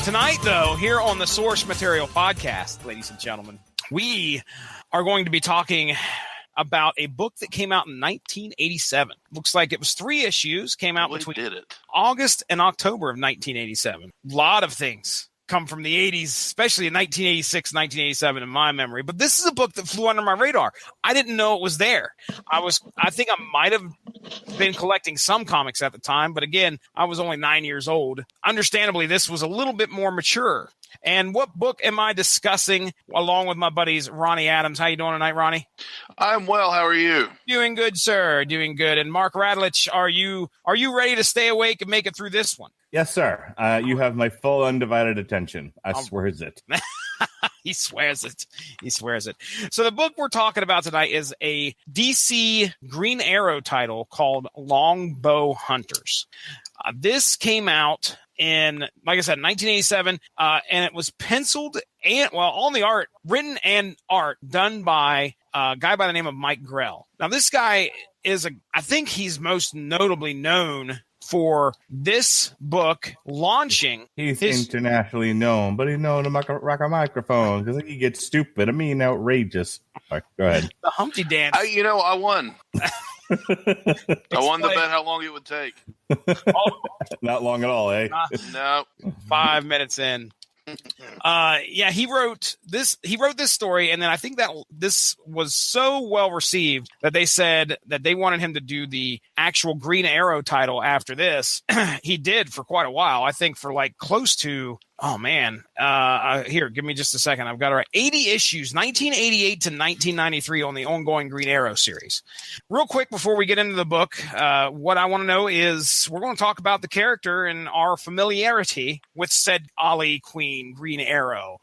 Tonight, though, here on the Source Material Podcast, ladies and gentlemen, we are going to be talking about a book that came out in 1987. Looks like it was 3 issues, came out between August and October of 1987. A lot of things come from the 80s, especially in 1986, 1987 in my memory. But this is a book that flew under my radar. I didn't know it was there. I think I might have been collecting some comics at the time, but again, I was only 9 years old. Understandably, this was a little bit more mature. And what book am I discussing along with my buddies, Ronnie Adams? How you doing tonight, Ronnie? I'm well. How are you? Doing good, sir. Doing good. And Mark Radlich, are you ready to stay awake and make it through this one? Yes, sir. You have my full undivided attention. I swears it. He swears it. He swears it. So the book we're talking about tonight is a DC Green Arrow title called Longbow Hunters. This came out in, like I said, 1987, and it was penciled and, on the art, written and art done by a guy by the name of Mike Grell. Now, this guy is I think he's most notably known for this book launching. He's internationally known, but he's known to rock a microphone because he gets stupid. I mean, outrageous. All right, go ahead. The Humpty Dance. I won. I won the bet how long it would take. Not long at all, eh? No. 5 minutes in. He wrote this story, and then I think that this was so well received that they said that they wanted him to do the actual Green Arrow title after this. He did for quite a while. I think for like close to, here, give me just a second. I've got it right. 80 issues, 1988 to 1993 on the ongoing Green Arrow series. Real quick before we get into the book, what I want to know is we're going to talk about the character and our familiarity with said Ollie Queen Green Arrow.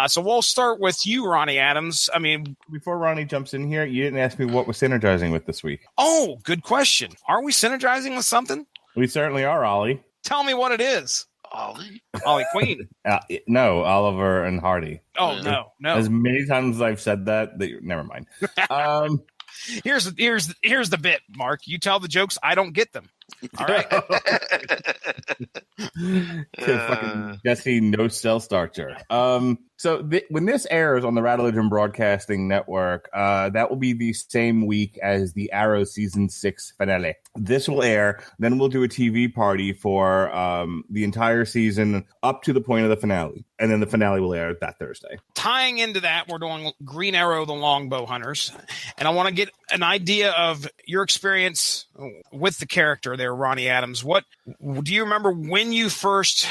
So we'll start with you, Ronnie Adams. I mean, before Ronnie jumps in here, you didn't ask me what we're synergizing with this week. Oh, good question. Are we synergizing with something? We certainly are, Ollie. Tell me what it is. Ollie Queen. No, Oliver and Hardy. Oh, no. As many times as I've said that never mind. Here's the bit, Mark. You tell the jokes, I don't get them. All right. Fucking Jesse no cell starter. So when this airs on the Rattlegion Broadcasting Network, that will be the same week as the Arrow Season 6 finale. This will air, then we'll do a TV party for the entire season up to the point of the finale. And then the finale will air that Thursday. Tying into that, we're doing Green Arrow, the Longbow Hunters. And I want to get an idea of your experience with the character there, Ronnie Adams. What do you remember when you first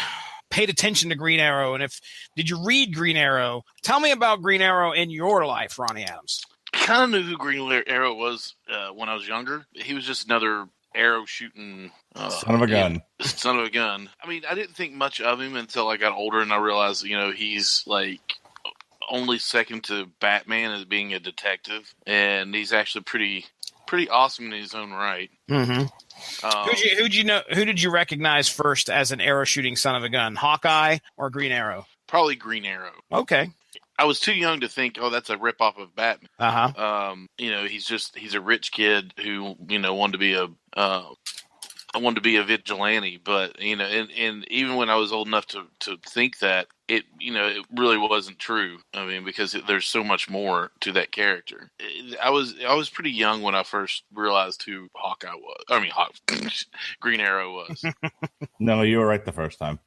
paid attention to Green Arrow? And did you read Green Arrow? Tell me about Green Arrow in your life, Ronnie Adams. I kind of knew who Green Arrow was when I was younger. He was just another arrow shooting son of a gun. Son of a gun. I mean, I didn't think much of him until I got older and I realized, he's like only second to Batman as being a detective, and he's actually pretty awesome in his own right. Mm-hmm. Who did you recognize first as an arrow shooting son of a gun? Hawkeye or Green Arrow? Probably Green Arrow. Okay. I was too young to think, that's a ripoff of Batman. Uh-huh. He's a rich kid who, wanted to be a vigilante, but and even when I was old enough to think that, it really wasn't true. I mean, because there's so much more to that character. I was pretty young when I first realized who Hawkeye was. I mean, Green Arrow was. No, you were right the first time.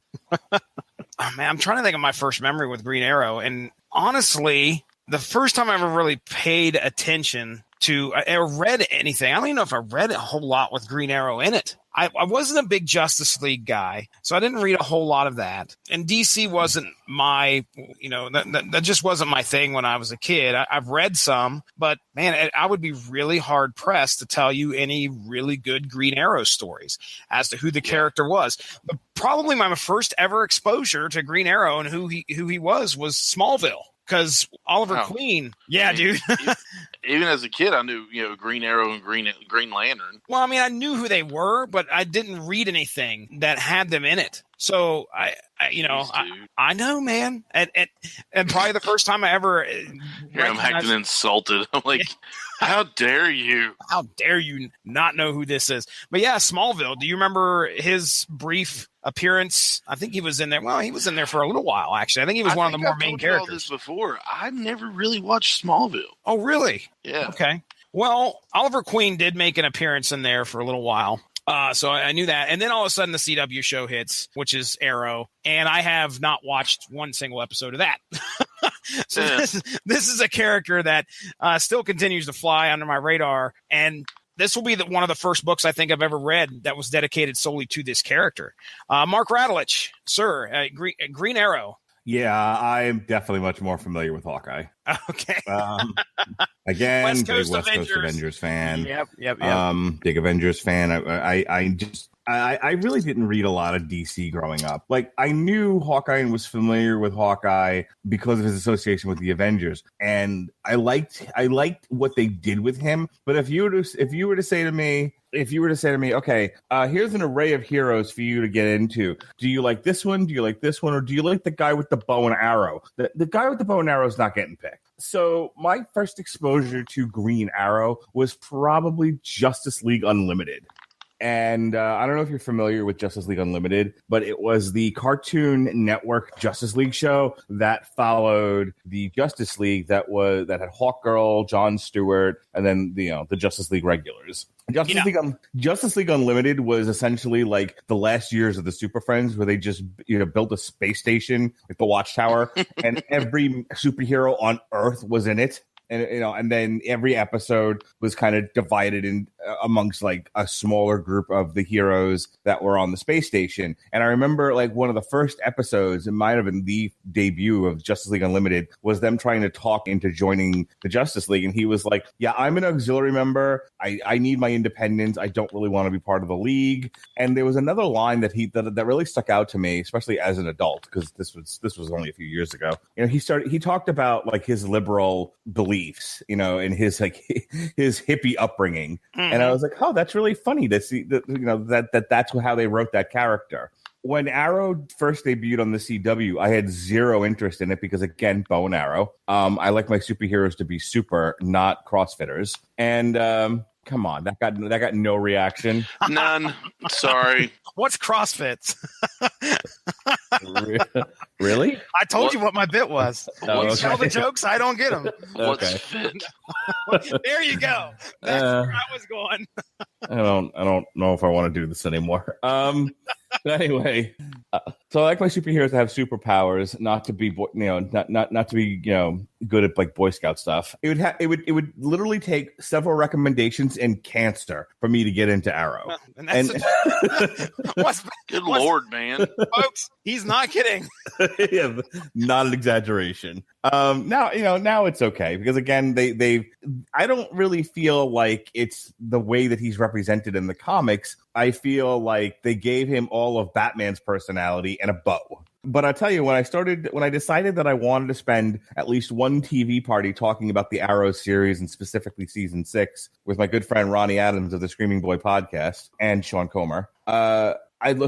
Oh, man, I'm trying to think of my first memory with Green Arrow, and honestly, the first time I ever really paid attention to or read anything, I don't even know if I read a whole lot with Green Arrow in it. I wasn't a big Justice League guy, so I didn't read a whole lot of that. And DC wasn't my, that just wasn't my thing when I was a kid. I've read some, but man, I would be really hard pressed to tell you any really good Green Arrow stories as to who the character was. But probably my first ever exposure to Green Arrow and who he was Smallville. Because Oliver Queen, dude. Even as a kid, I knew Green Arrow and Green Lantern. Well, I mean, I knew who they were, but I didn't read anything that had them in it. So I know, man, and probably the first time I ever. Here I'm acting insulted. I'm like, how dare you? How dare you not know who this is? But yeah, Smallville. Do you remember his brief appearance. I think he was in there. Well, he was in there for a little while, actually. I think he was one of the more main characters. All this before. I've never really watched Smallville. Oh, really? Yeah. Okay. Well, Oliver Queen did make an appearance in there for a little while. So I knew that. And then all of a sudden the CW show hits, which is Arrow. And I have not watched one single episode of that. So this is a character that still continues to fly under my radar. And this will be one of the first books I think I've ever read that was dedicated solely to this character. Mark Radulich, sir, Green Arrow. Yeah, I'm definitely much more familiar with Hawkeye. Okay. Again, big West Coast Avengers fan. Yep. Big Avengers fan. I really didn't read a lot of DC growing up. Like, I knew Hawkeye and was familiar with Hawkeye because of his association with the Avengers, and I liked what they did with him. But if you were to say to me, okay, here's an array of heroes for you to get into. Do you like this one? Do you like this one? Or do you like the guy with the bow and arrow? The guy with the bow and arrow is not getting picked. So my first exposure to Green Arrow was probably Justice League Unlimited. And I don't know if you're familiar with Justice League Unlimited, but it was the Cartoon Network Justice League show that followed the Justice League that had Hawkgirl, Jon Stewart, and then the Justice League regulars. Justice League Unlimited was essentially like the last years of the Super Friends, where they just built a space station, like the Watchtower, and every superhero on Earth was in it. And then every episode was kind of divided in amongst like a smaller group of the heroes that were on the space station. And I remember like one of the first episodes, it might have been the debut of Justice League Unlimited, was them trying to talk into joining the Justice League. And he was like, yeah, I'm an auxiliary member. I need my independence. I don't really want to be part of the league. And there was another line that that really stuck out to me, especially as an adult, because this was only a few years ago. He talked about like his liberal beliefs, in his his hippie upbringing. Mm-hmm. And I was like, oh, that's really funny to see that that's how they wrote that character. When Arrow first debuted on the CW, I had zero interest in it because, again, bow and arrow. I like my superheroes to be super, not CrossFitters. And come on, that got no reaction. None. Sorry. What's CrossFit? Really? I told you what my bit was. Oh, okay. Tell the jokes, I don't get them. What's fit? There you go. That's where I was going. I don't know if I want to do this anymore. But anyway, so I like my superheroes to have superpowers, not to be not to be good at like Boy Scout stuff. It would literally take several recommendations and cancer for me to get into Arrow. Good Lord, man, folks, he's not kidding. Yeah, not an exaggeration. Now it's okay because again I don't really feel like it's the way that he's represented in the comics. I feel like they gave him all of Batman's personality and a bow. But I tell you, when I decided that I wanted to spend at least one TV party talking about the Arrow series and specifically season 6 with my good friend Ronnie Adams of the Screaming Boy podcast and Sean Comer, I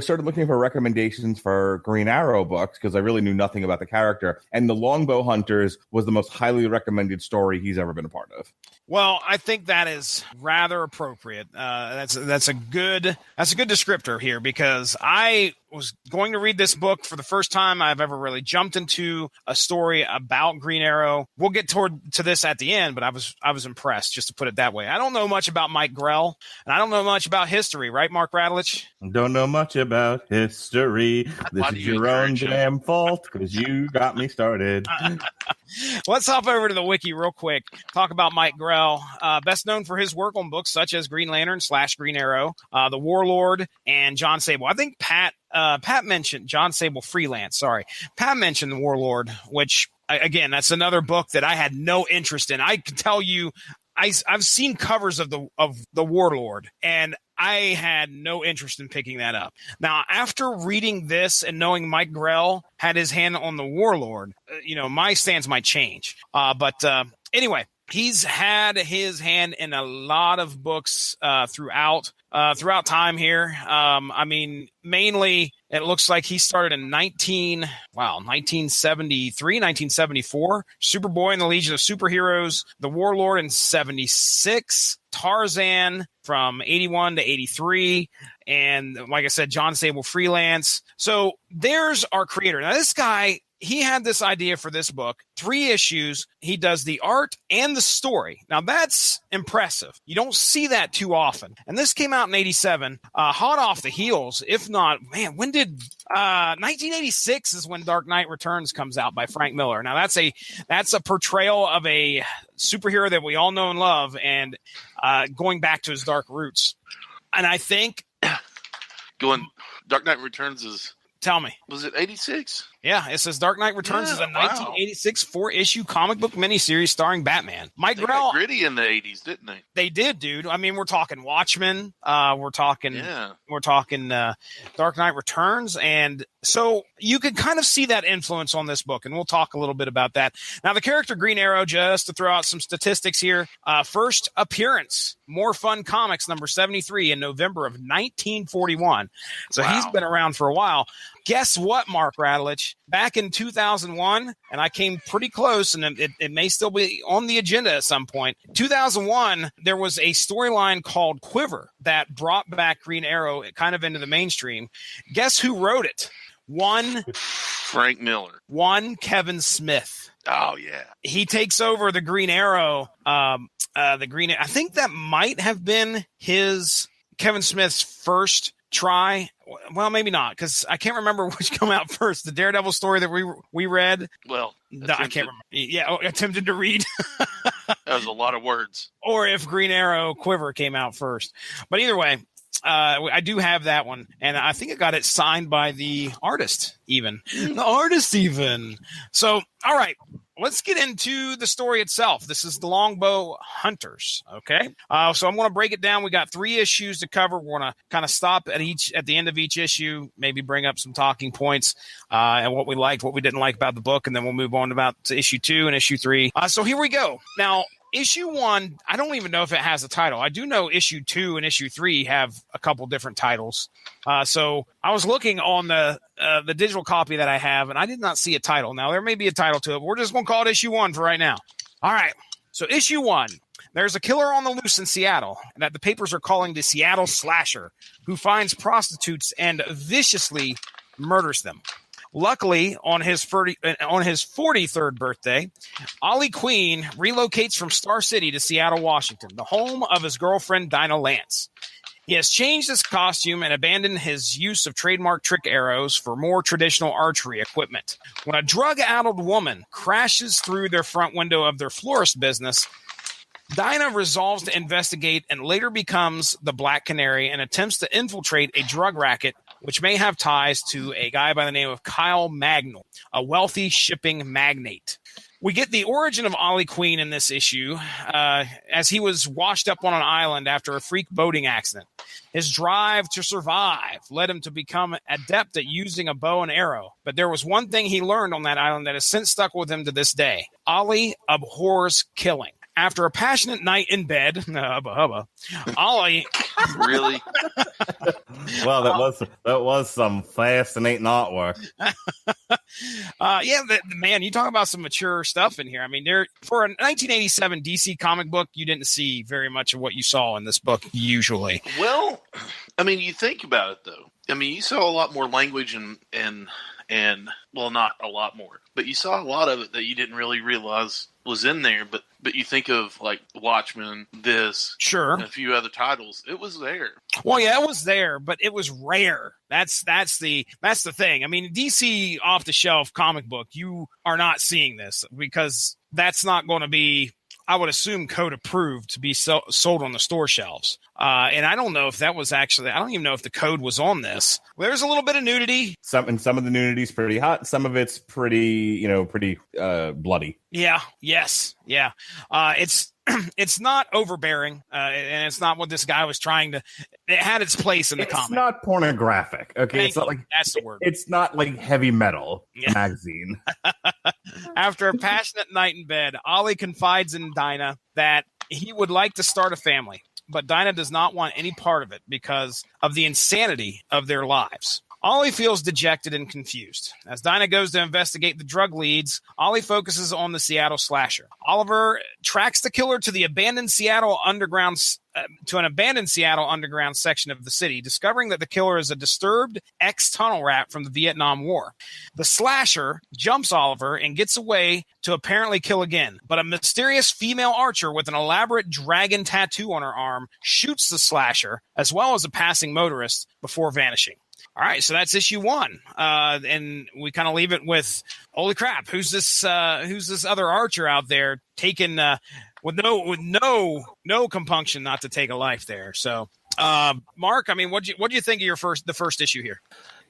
started looking for recommendations for Green Arrow books because I really knew nothing about the character. And the Longbow Hunters was the most highly recommended story he's ever been a part of. Well, I think that is rather appropriate. That's a good descriptor here because I was going to read this book for the first time I've ever really jumped into a story about Green Arrow. We'll get to this at the end, but I was impressed, just to put it that way. I don't know much about Mike Grell, and I don't know much about history, right, Mark Radulich? Don't know much about history. This is your own damn fault because you got me started. Let's hop over to the wiki real quick. Talk about Mike Grell, best known for his work on books such as Green Lantern / Green Arrow, The Warlord, and John Sable. I think Pat mentioned John Sable Freelance. Sorry. Pat mentioned The Warlord, which, again, that's another book that I had no interest in. I can tell you, I've seen covers of the Warlord, and I had no interest in picking that up. Now, after reading this and knowing Mike Grell had his hand on the Warlord, my stance might change. But anyway, he's had his hand in a lot of books throughout time here. Mainly it looks like he started in 1973, 1974. Superboy and the Legion of Superheroes, The Warlord in 76, Tarzan from 81 to 83. And like I said, John Sable freelance. So there's our creator. Now, this guy, he had this idea for this book, 3 issues. He does the art and the story. Now, that's impressive. You don't see that too often. And this came out in 87, hot off the heels. If not, man, when did 1986 is when Dark Knight Returns comes out by Frank Miller. Now, that's a portrayal of a superhero that we all know and love, and going back to his dark roots. And I think Dark Knight Returns is... Tell me. Was it 86? Yeah, it says Dark Knight Returns is a 1986 4-issue comic book miniseries starring Batman. Mike Grell. Gritty in the 80s, didn't they? They did, dude. I mean, we're talking Watchmen. We're talking Dark Knight Returns. And so you could kind of see that influence on this book, and we'll talk a little bit about that. Now, the character Green Arrow, just to throw out some statistics here, first appearance, More Fun Comics, number 73 in November of 1941. So he's been around for a while. Guess what, Mark Radulich? Back in 2001, and I came pretty close, and it may still be on the agenda at some point. 2001, there was a storyline called Quiver that brought back Green Arrow kind of into the mainstream. Guess who wrote it? Frank Miller. Kevin Smith. Oh, yeah. He takes over the Green Arrow. I think that might have been Kevin Smith's first try. Well, maybe not, because I can't remember which came out first. The Daredevil story that we read. Well, I can't remember. Yeah, attempted to read. That was a lot of words. Or if Green Arrow Quiver came out first. But either way, I do have that one, and I think I got it signed by the artist even. So, all right. Let's get into the story itself. This is the Longbow Hunters, okay? So I'm going to break it down. We got 3 issues to cover. We're going to kind of stop at the end of each issue, maybe bring up some talking points and what we liked, what we didn't like about the book, and then we'll move on to issue 2 and issue 3. So here we go. Now, issue 1, I don't even know if it has a title. I do know issue 2 and issue 3 have a couple different titles. So I was looking on the digital copy that I have, and I did not see a title. Now, there may be a title to it, but we're just going to call it issue 1 for right now. All right. So issue 1, there's a killer on the loose in Seattle that the papers are calling the Seattle Slasher, who finds prostitutes and viciously murders them. Luckily, on his 43rd birthday, Ollie Queen relocates from Star City to Seattle, Washington, the home of his girlfriend, Dinah Lance. He has changed his costume and abandoned his use of trademark trick arrows for more traditional archery equipment. When a drug-addled woman crashes through their front window of their florist business, Dinah resolves to investigate and later becomes the Black Canary and attempts to infiltrate a drug racket which may have ties to a guy by the name of Kyle Magnol, a wealthy shipping magnate. We get the origin of Ollie Queen in this issue, as he was washed up on an island after a freak boating accident. His drive to survive led him to become adept at using a bow and arrow. But there was one thing he learned on that island that has since stuck with him to this day. Ollie abhors killing. After a passionate night in bed, Ollie... Really? Well, that was some fascinating artwork. Man, you talk about some mature stuff in here. I mean, for a 1987 DC comic book, you didn't see very much of what you saw in this book usually. Well, I mean, you think about it though. I mean, you saw a lot more language and well, not a lot more, but you saw a lot of it that you didn't really realize was in there. But you think of like Watchmen, sure, and a few other titles. It was there. Well, yeah, it was there, but it was rare. That's the thing. I mean, DC off the shelf comic book, you are not seeing this because that's not going to be, I would assume, code approved to be sold on the store shelves. And I don't know if that was actually, I don't even know if the code was on this. There's a little bit of nudity. Some of the nudity's pretty hot. Some of it's pretty bloody. Yeah. Yes. Yeah. It's not overbearing, and it's not what this guy was trying to. It had its place in the comic. It's not pornographic. Okay, it's not like that's the word. It's not like heavy metal magazine. After a passionate night in bed, Ollie confides in Dinah that he would like to start a family, but Dinah does not want any part of it because of the insanity of their lives. Ollie feels dejected and confused. As Dinah goes to investigate the drug leads, Ollie focuses on the Seattle slasher. Oliver tracks the killer to an abandoned Seattle underground section of the city, discovering that the killer is a disturbed ex-tunnel rat from the Vietnam War. The slasher jumps Oliver and gets away to apparently kill again, but a mysterious female archer with an elaborate dragon tattoo on her arm shoots the slasher, as well as a passing motorist, before vanishing. All right, so that's issue 1, and we kind of leave it with, holy crap, who's this other archer out there taking with no compunction not to take a life there? So, Mark, I mean, what do you think of the first issue here?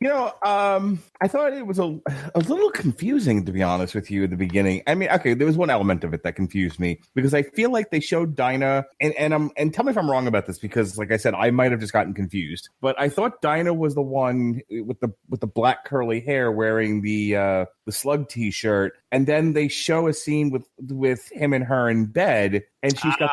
I thought it was a little confusing, to be honest with you, at the beginning. I mean, okay, there was one element of it that confused me because I feel like they showed Dinah, and tell me if I'm wrong about this, because, like I said, I might have just gotten confused. But I thought Dinah was the one with the black curly hair wearing the Slug T-shirt, and then they show a scene with him and her in bed, and she's got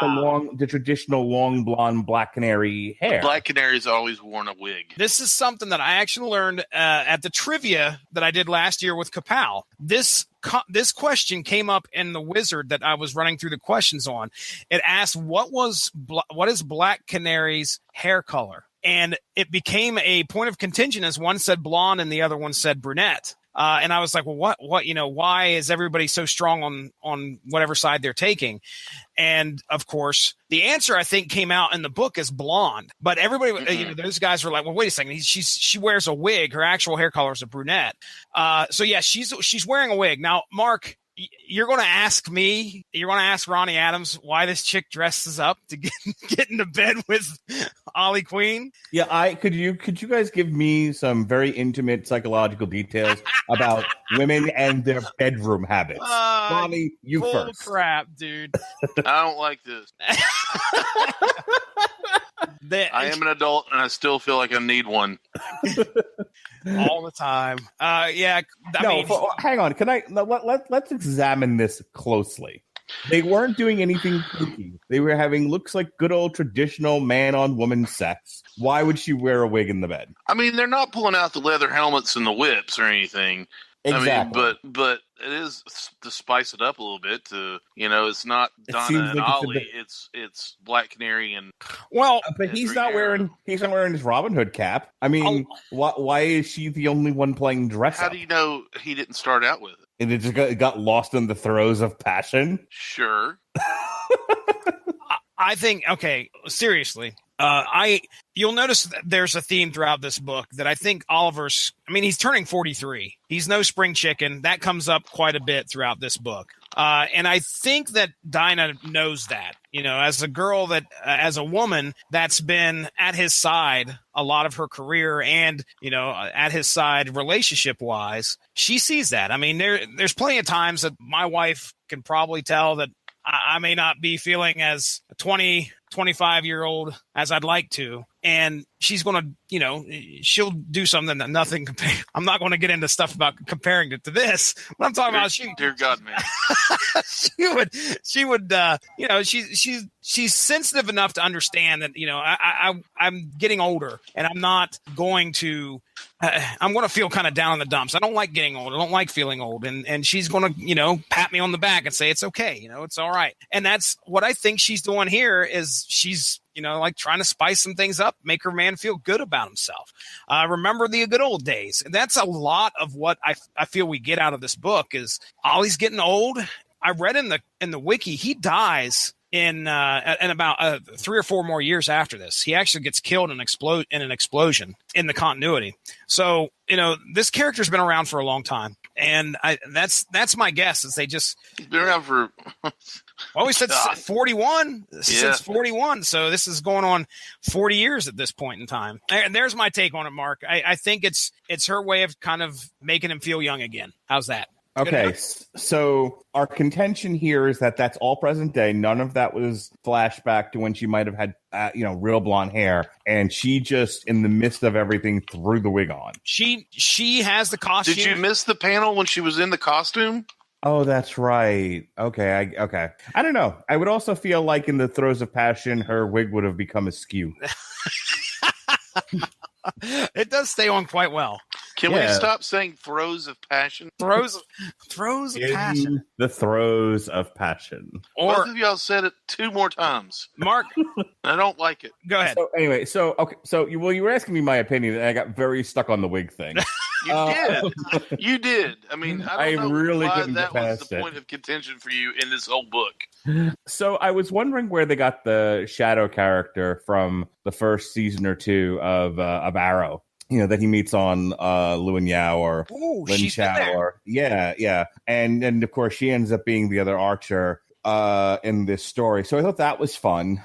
the traditional long blonde black canary hair. Black canary's always worn a wig. This is something that I actually learned at the trivia that I did last year with Kapow. This question came up in the wizard that I was running through the questions on. It asked what is Black Canary's hair color, and it became a point of contention as one said blonde and the other one said brunette. And I was like, well, what, why is everybody so strong on whatever side they're taking? And of course, the answer I think came out in the book as blonde, but everybody, those guys were like, well, wait a second. She wears a wig. Her actual hair color is a brunette. So yeah, she's wearing a wig. Now, Mark, you're going to ask Ronnie Adams why this chick dresses up to get into bed with Ollie Queen. Yeah, could you guys give me some very intimate psychological details about women and their bedroom habits? Ronnie, you first. Crap, dude. I don't like this. I am an adult and I still feel like I need one. All the time. Yeah. Hang on. Let's examine this closely. They weren't doing anything kooky. They were having looks like good old traditional man on woman sex. Why would she wear a wig in the bed? I mean, they're not pulling out the leather helmets and the whips or anything. Exactly. I mean, but it is to spice it up a little bit. It's not Donna and Ollie. It's Black Canary and but he's not wearing his Robin Hood cap. I mean, why is she the only one playing dress How up? do you know he didn't start out with it? And it just got lost in the throes of passion. Sure. I think. Okay, seriously. You'll notice that there's a theme throughout this book that I think he's turning 43. He's no spring chicken. That comes up quite a bit throughout this book. And I think that Dinah knows that, as a girl as a woman that's been at his side a lot of her career and, at his side relationship wise, she sees that. I mean, there's plenty of times that my wife can probably tell that I may not be feeling as a 25-year-old as I'd like to. And she's going to, she'll do something that nothing I'm not going to get into stuff about comparing it to this. What I'm talking about, dear God, man. she would, she's sensitive enough to understand that, I'm getting older and I'm not going to, I'm going to feel kind of down in the dumps. I don't like getting old. I don't like feeling old. And she's going to, pat me on the back and say, it's okay. It's all right. And that's what I think she's doing here is she's, like trying to spice some things up, make her man feel good about himself. Remember the good old days. And that's a lot of what I feel we get out of this book is Ollie's getting old. I read in the wiki, he dies in about 3 or 4 more years after this. He actually gets killed in an explosion in the continuity. So, this character's been around for a long time. And that's my guess is they just been around for we said 41 since 41. So this is going on 40 years at this point in time. And there's my take on it, Mark. I think it's her way of kind of making him feel young again. How's that? Okay, so our contention here is that that's all present day. None of that was flashback to when she might have had, real blonde hair, and she just, in the midst of everything, threw the wig on. She has the costume. Did you miss the panel when she was in the costume? Oh, that's right. Okay, okay. I don't know. I would also feel like in the throes of passion, her wig would have become askew. It does stay on quite well. Can we stop saying throes of passion? Throes of passion. The throes of passion. Or both of y'all said it 2 more times. Mark, I don't like it. Go ahead. So anyway, you were asking me my opinion, and I got very stuck on the wig thing. You did. I mean, I don't know really why couldn't that get was past the it. point of contention for you in this whole book. So I was wondering where they got the Shadow character from the first season or 2 of Arrow. You know, that he meets on Luan Yao or Lin Chao. Or, yeah. And of course, she ends up being the other Archer in this story. So I thought that was fun.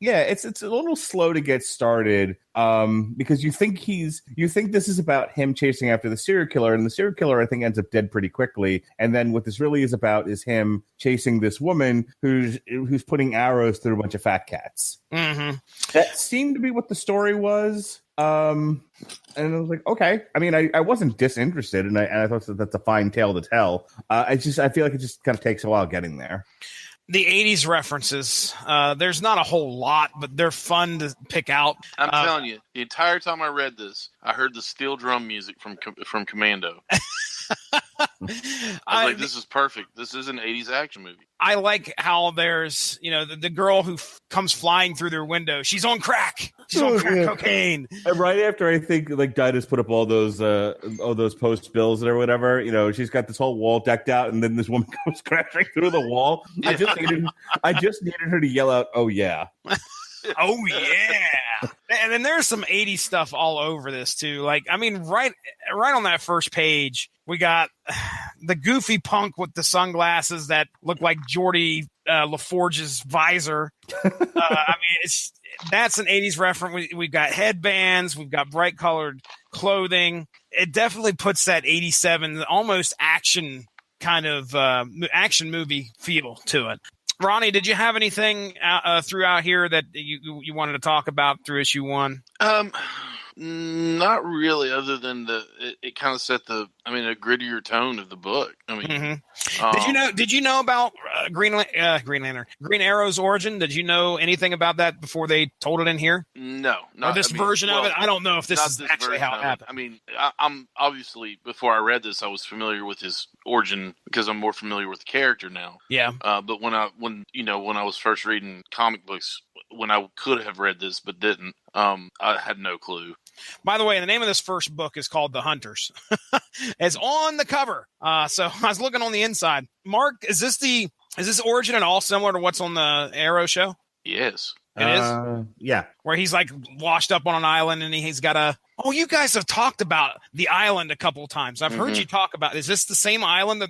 It's a little slow to get started because you think this is about him chasing after the serial killer, and the serial killer I think ends up dead pretty quickly. And then what this really is about is him chasing this woman who's putting arrows through a bunch of fat cats. Mm-hmm. That seemed to be what the story was. And I was like, okay. I mean, I wasn't disinterested, and I thought that's a fine tale to tell. I feel like it just kind of takes a while getting there. The 80s references, there's not a whole lot, but they're fun to pick out. I'm telling you, the entire time I read this, I heard the steel drum music from Commando. I was like, this is perfect. This is an 80s action movie. I like how there's, the girl who comes flying through their window. She's on crack. She's on crack cocaine. And right after I think like Dinah's put up all those post bills or whatever, she's got this whole wall decked out, and then this woman comes crashing through the wall. I just needed her to yell out, "Oh yeah." Oh yeah. And then there's some 80s stuff all over this too. Like, I mean, right on that first page, we got the goofy punk with the sunglasses that look like Geordie LaForge's visor. I mean, that's an 80s reference. We've got headbands, we've got bright colored clothing. It definitely puts that 87 almost action kind of action movie feel to it. Ronnie, did you have anything throughout here that you wanted to talk about through issue 1? Not really, other than it kind of set a grittier tone of the book. I mean, did you know about Green Arrow's origin? Did you know anything about that before they told it in here? No, version of it. I don't know if this is actually how it happened. I mean, I'm obviously, before I read this, I was familiar with his origin because I'm more familiar with the character now. Yeah. But when I was first reading comic books, when I could have read this but didn't, I had no clue. By the way, the name of this first book is called The Hunters. It's on the cover. So I was looking on the inside. Mark, is this origin at all similar to what's on the Arrow show? Yes. It is? Yeah. Where he's like washed up on an island and he's got a... Oh, you guys have talked about the island a couple of times. I've heard you talk about... Is this the same island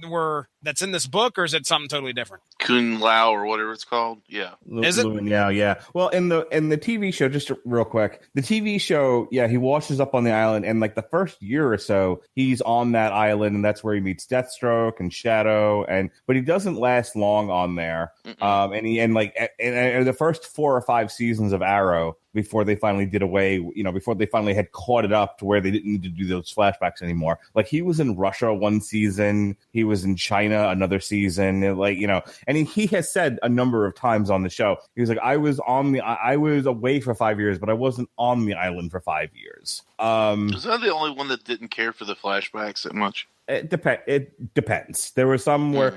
that's in this book, or is it something totally different? Kun Lao or whatever it's called. Yeah. Is it? Yeah. Well, in the TV show, just real quick, the TV show, he washes up on the island, and like the first year or so, he's on that island, and that's where he meets Deathstroke and Shadow, but he doesn't last long on there. And the first 4 or 5 seasons of Arrow, before they finally did away, before they finally had caught it up to where they didn't need to do those flashbacks anymore. Like, he was in Russia one season, he was in China another season, and he has said a number of times on the show, he was like, I was away for 5 years, but I wasn't on the island for 5 years. Was I the only one that didn't care for the flashbacks that much? It depends. There were some where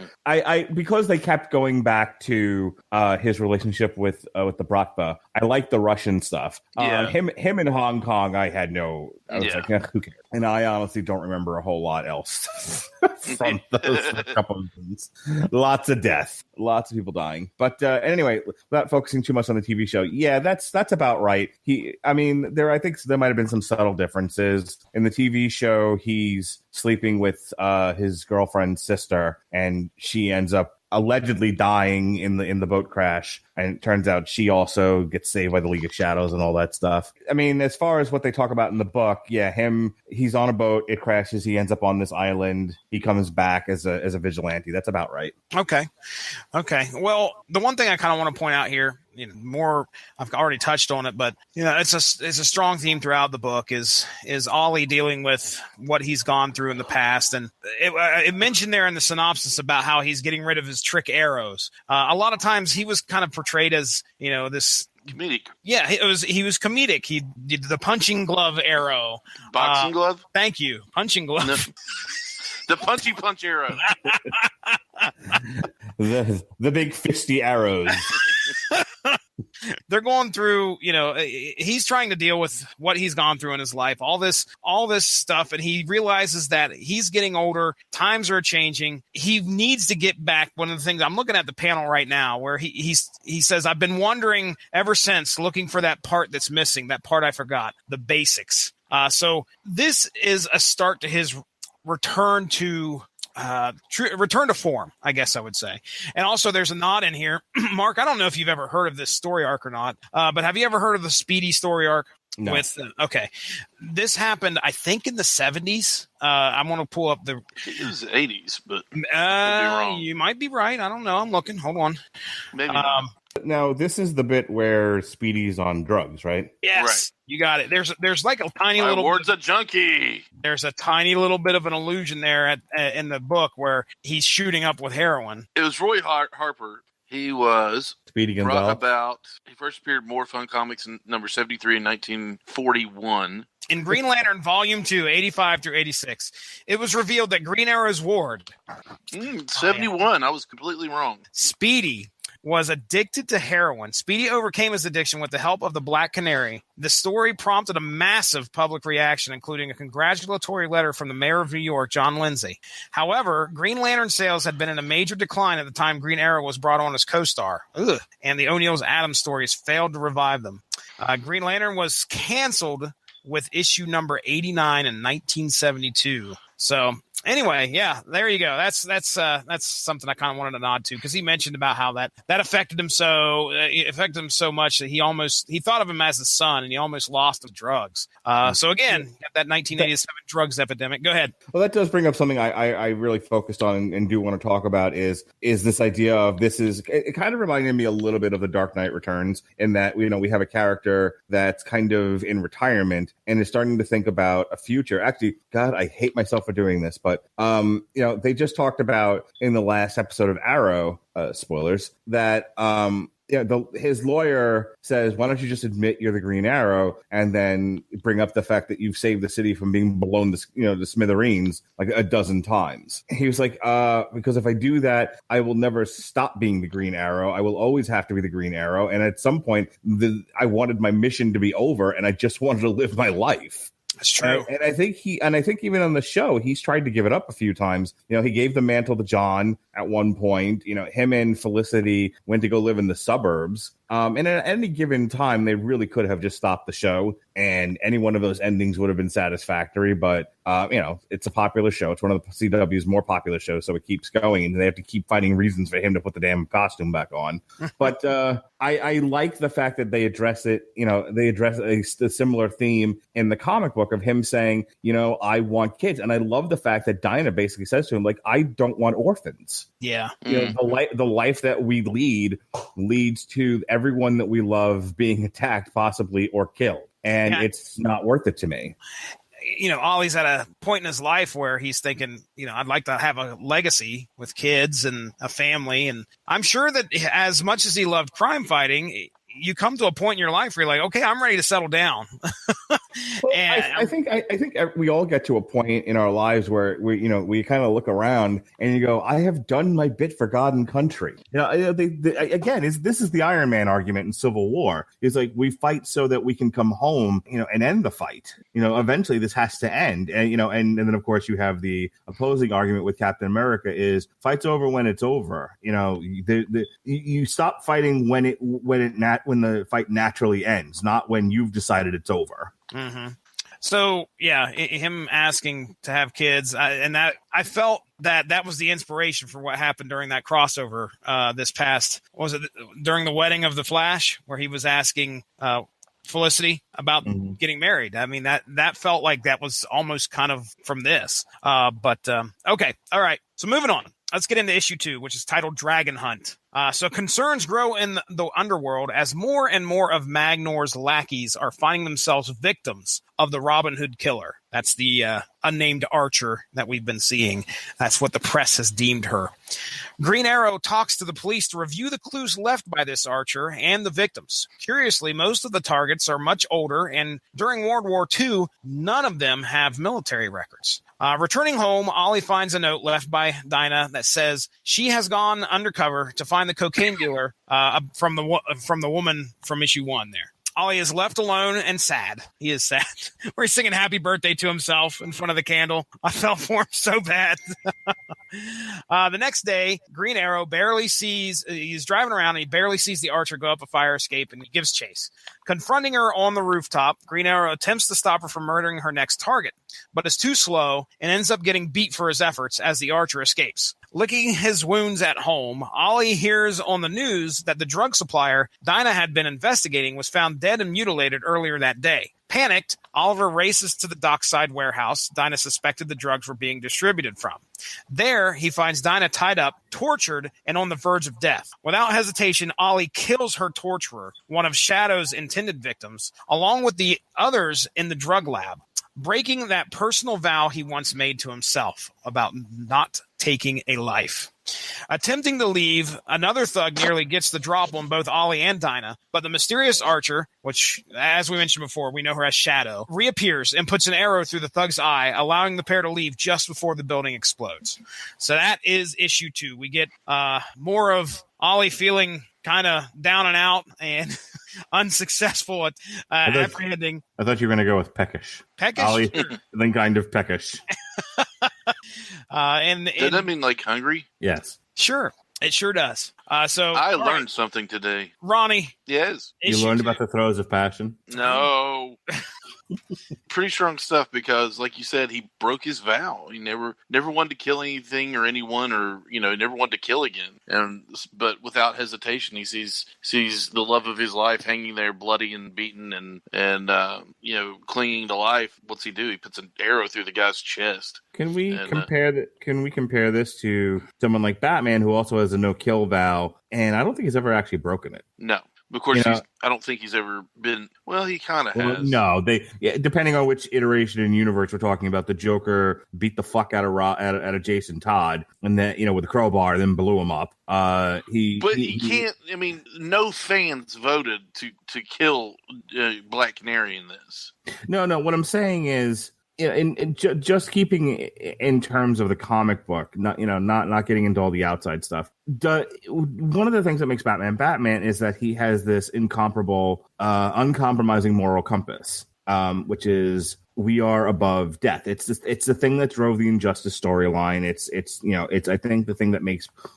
because they kept going back to his relationship with the Bratva. I like the Russian stuff. Him in Hong Kong. I was like, who cares? And I honestly don't remember a whole lot else from those couple of things. Lots of death, lots of people dying. But anyway, without focusing too much on the TV show, that's about right. I think there might have been some subtle differences in the TV show. He's sleeping with his girlfriend's sister, and she ends up allegedly dying in the boat crash, and it turns out she also gets saved by the League of Shadows and all that stuff. I mean, as far as what they talk about in the book, he's on a boat, it crashes, he ends up on this island, he comes back as a vigilante. That's about right. Okay. Well, the one thing I kind of want to point out here, more, I've already touched on it, but it's a strong theme throughout the book is Ollie dealing with what he's gone through in the past, and it mentioned there in the synopsis about how he's getting rid of his trick arrows. A lot of times he was kind of portrayed as this Comedic. Yeah, he was comedic. He did the punching glove arrow. Boxing glove? Thank you. Punching glove. No. The punchy punch arrow. the big fisty arrows. They're going through, he's trying to deal with what he's gone through in his life, all this stuff, and he realizes that he's getting older, times are changing. He needs to get back. One of the things I'm looking at the panel right now where he says, I've been wondering ever since, looking for that part that's missing, that part I forgot, the basics. So this is a start to his return to form, I guess I would say. And also there's a nod in here. Mark, I don't know if you've ever heard of this story arc or not, but have you ever heard of the Speedy story arc? No. Okay. This happened, I think, in the 70s. I'm going to pull up the... It was the 80s, but could be wrong. You might be right. I don't know. I'm looking. Hold on. Maybe not. Now, this is the bit where Speedy's on drugs, right? Yes, Right. You got it. There's like a tiny My little... ward's a junkie. There's a tiny little bit of an illusion there in the book where he's shooting up with heroin. It was Roy Harper. He was Speedy Gonzalez. he first appeared in More Fun Comics in number 73 in 1941. In Green Lantern Volume 2, 85 through 86, it was revealed that Green Arrow's ward, 71. I was completely wrong. Speedy, was addicted to heroin. Speedy overcame his addiction with the help of the Black Canary. The story prompted a massive public reaction, including a congratulatory letter from the mayor of New York, John Lindsay. However, Green Lantern sales had been in a major decline at the time Green Arrow was brought on as co-star. And the O'Neill's Adams stories failed to revive them. Green Lantern was canceled with issue number 89 in 1972. So anyway, yeah, there you go. That's something I kind of wanted to nod to because he mentioned about how that affected him so much that he thought of him as his son and he almost lost him to drugs. So again, that 1987 drugs epidemic. Go ahead. Well, that does bring up something I really focused on and do want to talk about is this idea of it kind of reminded me a little bit of The Dark Knight Returns in that we have a character that's kind of in retirement and is starting to think about a future. Actually, God, I hate myself for doing this, but they just talked about in the last episode of Arrow, spoilers, that his lawyer says, why don't you just admit you're the Green Arrow and then bring up the fact that you've saved the city from being blown to smithereens like a dozen times. He was like, because if I do that, I will never stop being the Green Arrow. I will always have to be the Green Arrow. And at some point, I wanted my mission to be over and I just wanted to live my life. That's true. And I think even on the show, he's tried to give it up a few times. He gave the mantle to John at one point. Him and Felicity went to go live in the suburbs. And at any given time, they really could have just stopped the show and any one of those endings would have been satisfactory. But, it's a popular show. It's one of the CW's more popular shows. So it keeps going and they have to keep finding reasons for him to put the damn costume back on. But I like the fact that they address it. They address a similar theme in the comic book of him saying, I want kids. And I love the fact that Dinah basically says to him, like, I don't want orphans. Yeah. The life that we lead leads to everyone that we love being attacked, possibly, or killed. And it's not worth it to me. Ollie's at a point in his life where he's thinking, I'd like to have a legacy with kids and a family. And I'm sure that as much as he loved crime fighting, you come to a point in your life where you're like, okay, I'm ready to settle down. Well, I think we all get to a point in our lives where we kind of look around and you go, I have done my bit for God and country. This is the Iron Man argument in Civil War. It's like we fight so that we can come home, and end the fight. Eventually this has to end, and then of course you have the opposing argument with Captain America is fight's over when it's over. You stop fighting when the fight naturally ends, not when you've decided it's over. Mm-hmm. So yeah, him asking to have kids, and that I felt that was the inspiration for what happened during that crossover. This past during the wedding of the Flash, where he was asking Felicity about getting married. I mean that felt like that was almost kind of from this. But okay, all right. So moving on. let's get into issue 2, which is titled Dragon Hunt. So concerns grow in the underworld as more and more of Magnor's lackeys are finding themselves victims of the Robin Hood killer. That's the unnamed archer that we've been seeing. That's what the press has deemed her. Green Arrow talks to the police to review the clues left by this archer and the victims. Curiously, most of the targets are much older, and during World War II, none of them have military records. Returning home, Ollie finds a note left by Dinah that says she has gone undercover to find the cocaine dealer from the woman from issue 1 there. Ollie is left alone and sad. He is sad. Where he's singing happy birthday to himself in front of the candle. I felt for him so bad. The next day, Green Arrow he's driving around and he barely sees the archer go up a fire escape, and he gives chase. Confronting her on the rooftop, Green Arrow attempts to stop her from murdering her next target, but is too slow and ends up getting beat for his efforts as the archer escapes. Licking his wounds at home, Ollie hears on the news that the drug supplier Dinah had been investigating was found dead and mutilated earlier that day. Panicked, Oliver races to the dockside warehouse Dinah suspected the drugs were being distributed from. There, he finds Dinah tied up, tortured, and on the verge of death. Without hesitation, Ollie kills her torturer, one of Shadow's intended victims, along with the others in the drug lab, breaking that personal vow he once made to himself about not taking a life. Attempting to leave, another thug nearly gets the drop on both Ollie and Dinah, but the mysterious archer, which, as we mentioned before, we know her as Shadow, reappears and puts an arrow through the thug's eye, allowing the pair to leave just before the building explodes. So that is issue 2. We get more of Ollie feeling kind of down and out and unsuccessful at apprehending. I thought you were going to go with peckish. Peckish? Ollie, then kind of peckish. Does that mean like hungry? Yes. Sure. It sure does. So I learned something today. Ronnie. Yes. You learned about the throes of passion? No. Pretty strong stuff because, like you said, he broke his vow. He never wanted to kill anything or anyone, or never wanted to kill again. But without hesitation, he sees the love of his life hanging there, bloody and beaten, and clinging to life. What's he do? He puts an arrow through the guy's chest. Can we compare this to someone like Batman, who also has a no-kill vow, and I don't think he's ever actually broken it? No. Of course, I don't think he's ever been. Well, he kind of has. No, depending on which iteration and universe we're talking about, the Joker beat the fuck out of Jason Todd, and then with a crowbar, then blew him up. He can't. I mean, no fans voted to kill Black Canary in this. No. What I'm saying is, just keeping in terms of the comic book, not getting into all the outside stuff. One of the things that makes Batman is that he has this incomparable, uncompromising moral compass, which is we are above death. It's the thing that drove the Injustice storyline. It's I think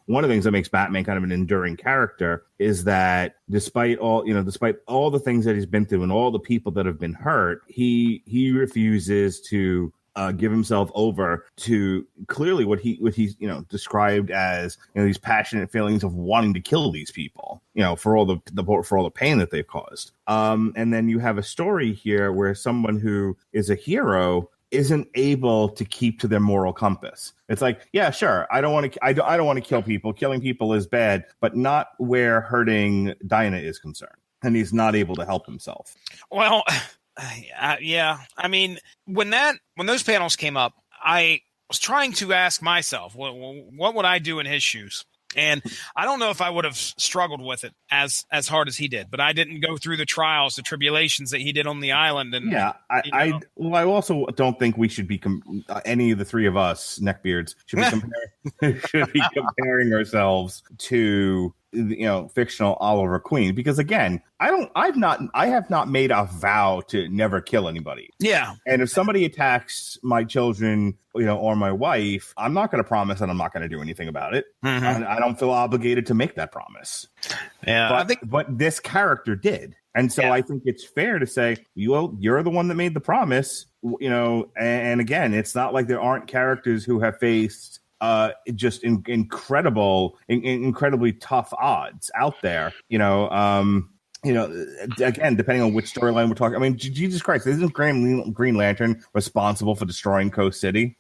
one of the things that makes Batman kind of an enduring character is that despite all the things that he's been through and all the people that have been hurt, he refuses to give himself over to clearly what he's described as these passionate feelings of wanting to kill these people for all the pain that they've caused. And then you have a story here where someone who is a hero isn't able to keep to their moral compass. It's like, yeah, sure, I don't want to kill people. Killing people is bad, but not where hurting Dinah is concerned, and he's not able to help himself. Well. Yeah. I mean, when those panels came up, I was trying to ask myself, what would I do in his shoes? And I don't know if I would have struggled with it as hard as he did, but I didn't go through the trials, the tribulations that he did on the island. And yeah, I also don't think we should be any of the three of us neckbeards should be comparing ourselves to fictional Oliver Queen, because again, I have not made a vow to never kill anybody. Yeah. And if somebody attacks my children, or my wife, I'm not going to promise that I'm not going to do anything about it. Mm-hmm. I don't feel obligated to make that promise. Yeah. But this character did. And so I think it's fair to say, you're the one that made the promise, and again, it's not like there aren't characters who have faced just incredibly tough odds out there, again, depending on which storyline we're talking. I mean, Jesus Christ, isn't Green Lantern responsible for destroying Coast City?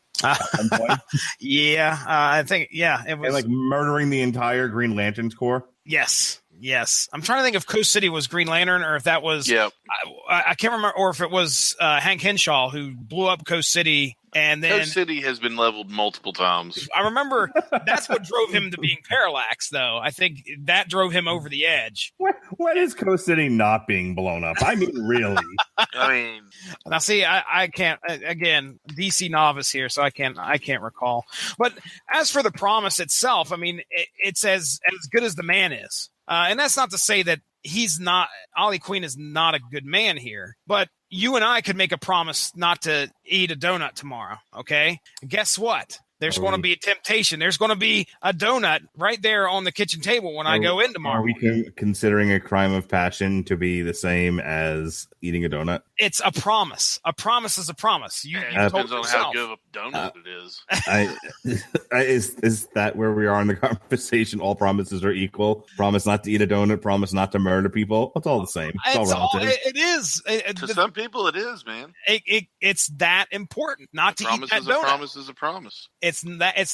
Yeah, I think it was And like murdering the entire Green Lantern's Corps. Yes. I'm trying to think if Coast City was Green Lantern or if that was. Yep. I can't remember, or if it was Hank Henshaw who blew up Coast City. And then Coast City has been leveled multiple times. I remember that's what drove him to being Parallax, though. I think that drove him over the edge. What is Coast City not being blown up? I mean, really? I mean, now see, I can't. Again, DC novice here, so I can't recall. But as for the promise itself, I mean, it's as good as the man is, and that's not to say that he's not. Ollie Queen is not a good man here, but you and I could make a promise not to eat a donut tomorrow, okay? Guess what? There's going to be a temptation. There's going to be a donut right there on the kitchen table when I go in tomorrow. Are we considering a crime of passion to be the same as eating a donut? It's a promise. A promise is a promise. You depends on how good of a donut it is. Is that where we are in the conversation? All promises are equal. Promise not to eat a donut. Promise not to murder people. It's all the same. It's all relative. It is. To some people, it is, man. It's that important not to eat that donut. A promise is a promise. It's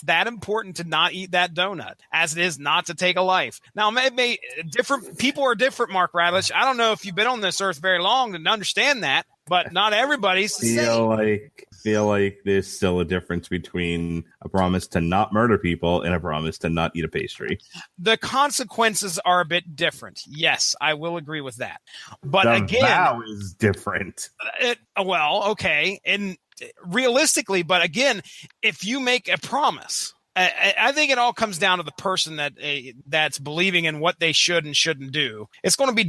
that important to not eat that donut as it is not to take a life. Now, maybe different people are different, Mark Radlich. I don't know if you've been on this earth very long to understand that, but not everybody's the same. Feel like there's still a difference between a promise to not murder people and a promise to not eat a pastry. The consequences are a bit different. Yes, I will agree with that. But the vow is different. Okay. And realistically, but again, if you make a promise, I think it all comes down to the person that's believing in what they should and shouldn't do. It's going to be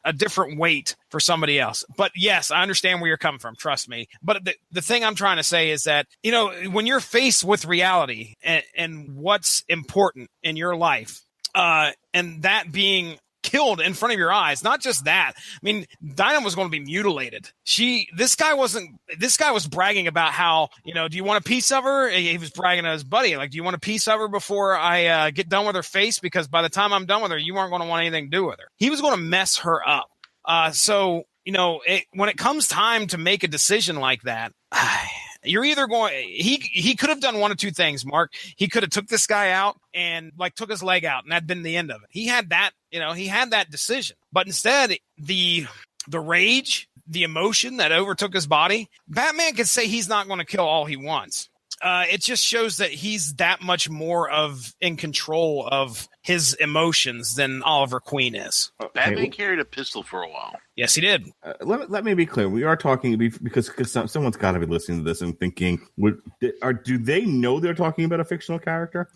a different weight for somebody else. But yes, I understand where you're coming from. Trust me. But the thing I'm trying to say is that, when you're faced with reality and what's important in your life, and that being killed in front of your eyes. Not just that. I mean, Dinah was going to be mutilated. This guy was bragging about how, do you want a piece of her? He was bragging to his buddy, like, do you want a piece of her before I get done with her face? Because by the time I'm done with her, you aren't going to want anything to do with her. He was going to mess her up. So, when it comes time to make a decision like that, you're either going, he could have done one of two things, Mark. He could have took this guy out and took his leg out, and that'd been the end of it. He had that decision, but instead the rage, the emotion that overtook his body, Batman could say he's not going to kill all he wants. It just shows that he's that much more in control of his emotions than Oliver Queen is. Batman carried a pistol for a while. Yes, he did. Let me be clear. We are talking because someone's got to be listening to this and thinking, do they know they're talking about a fictional character?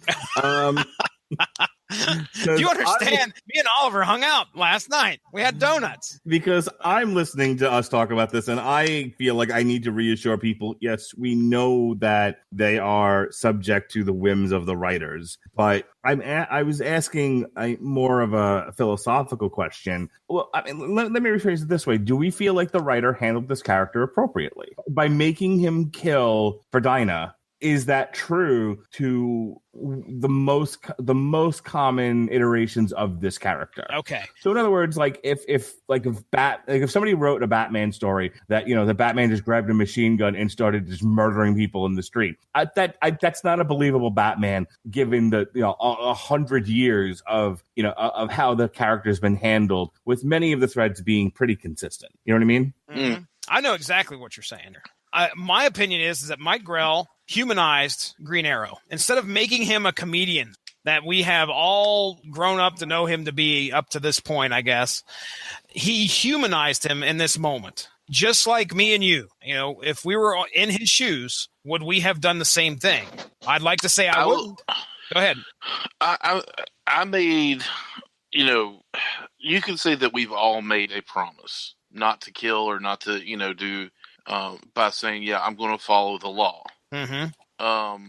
Do you understand? Me and Oliver hung out last night. We had donuts. Because I'm listening to us talk about this, and I feel like I need to reassure people, yes, we know that they are subject to the whims of the writers, but I was asking more of a philosophical question. Well, I mean, let me rephrase it this way. Do we feel like the writer handled this character appropriately? By making him kill for Dinah, is that true to the most common iterations of this character? Okay. So in other words, if somebody wrote a Batman story that the Batman just grabbed a machine gun and started just murdering people in the street, that's not a believable Batman given the 100 years of how the character's been handled, with many of the threads being pretty consistent. You know what I mean? Mm-hmm. I know exactly what you're saying. My opinion is that Mike Grell humanized Green Arrow. Instead of making him a comedian that we have all grown up to know him to be up to this point, I guess, he humanized him in this moment. Just like me and you. If we were in his shoes, would we have done the same thing? I'd like to say I wouldn't. Go ahead. I made, you can say that we've all made a promise not to kill or not to, do by saying, yeah, I'm going to follow the law. Mm-hmm.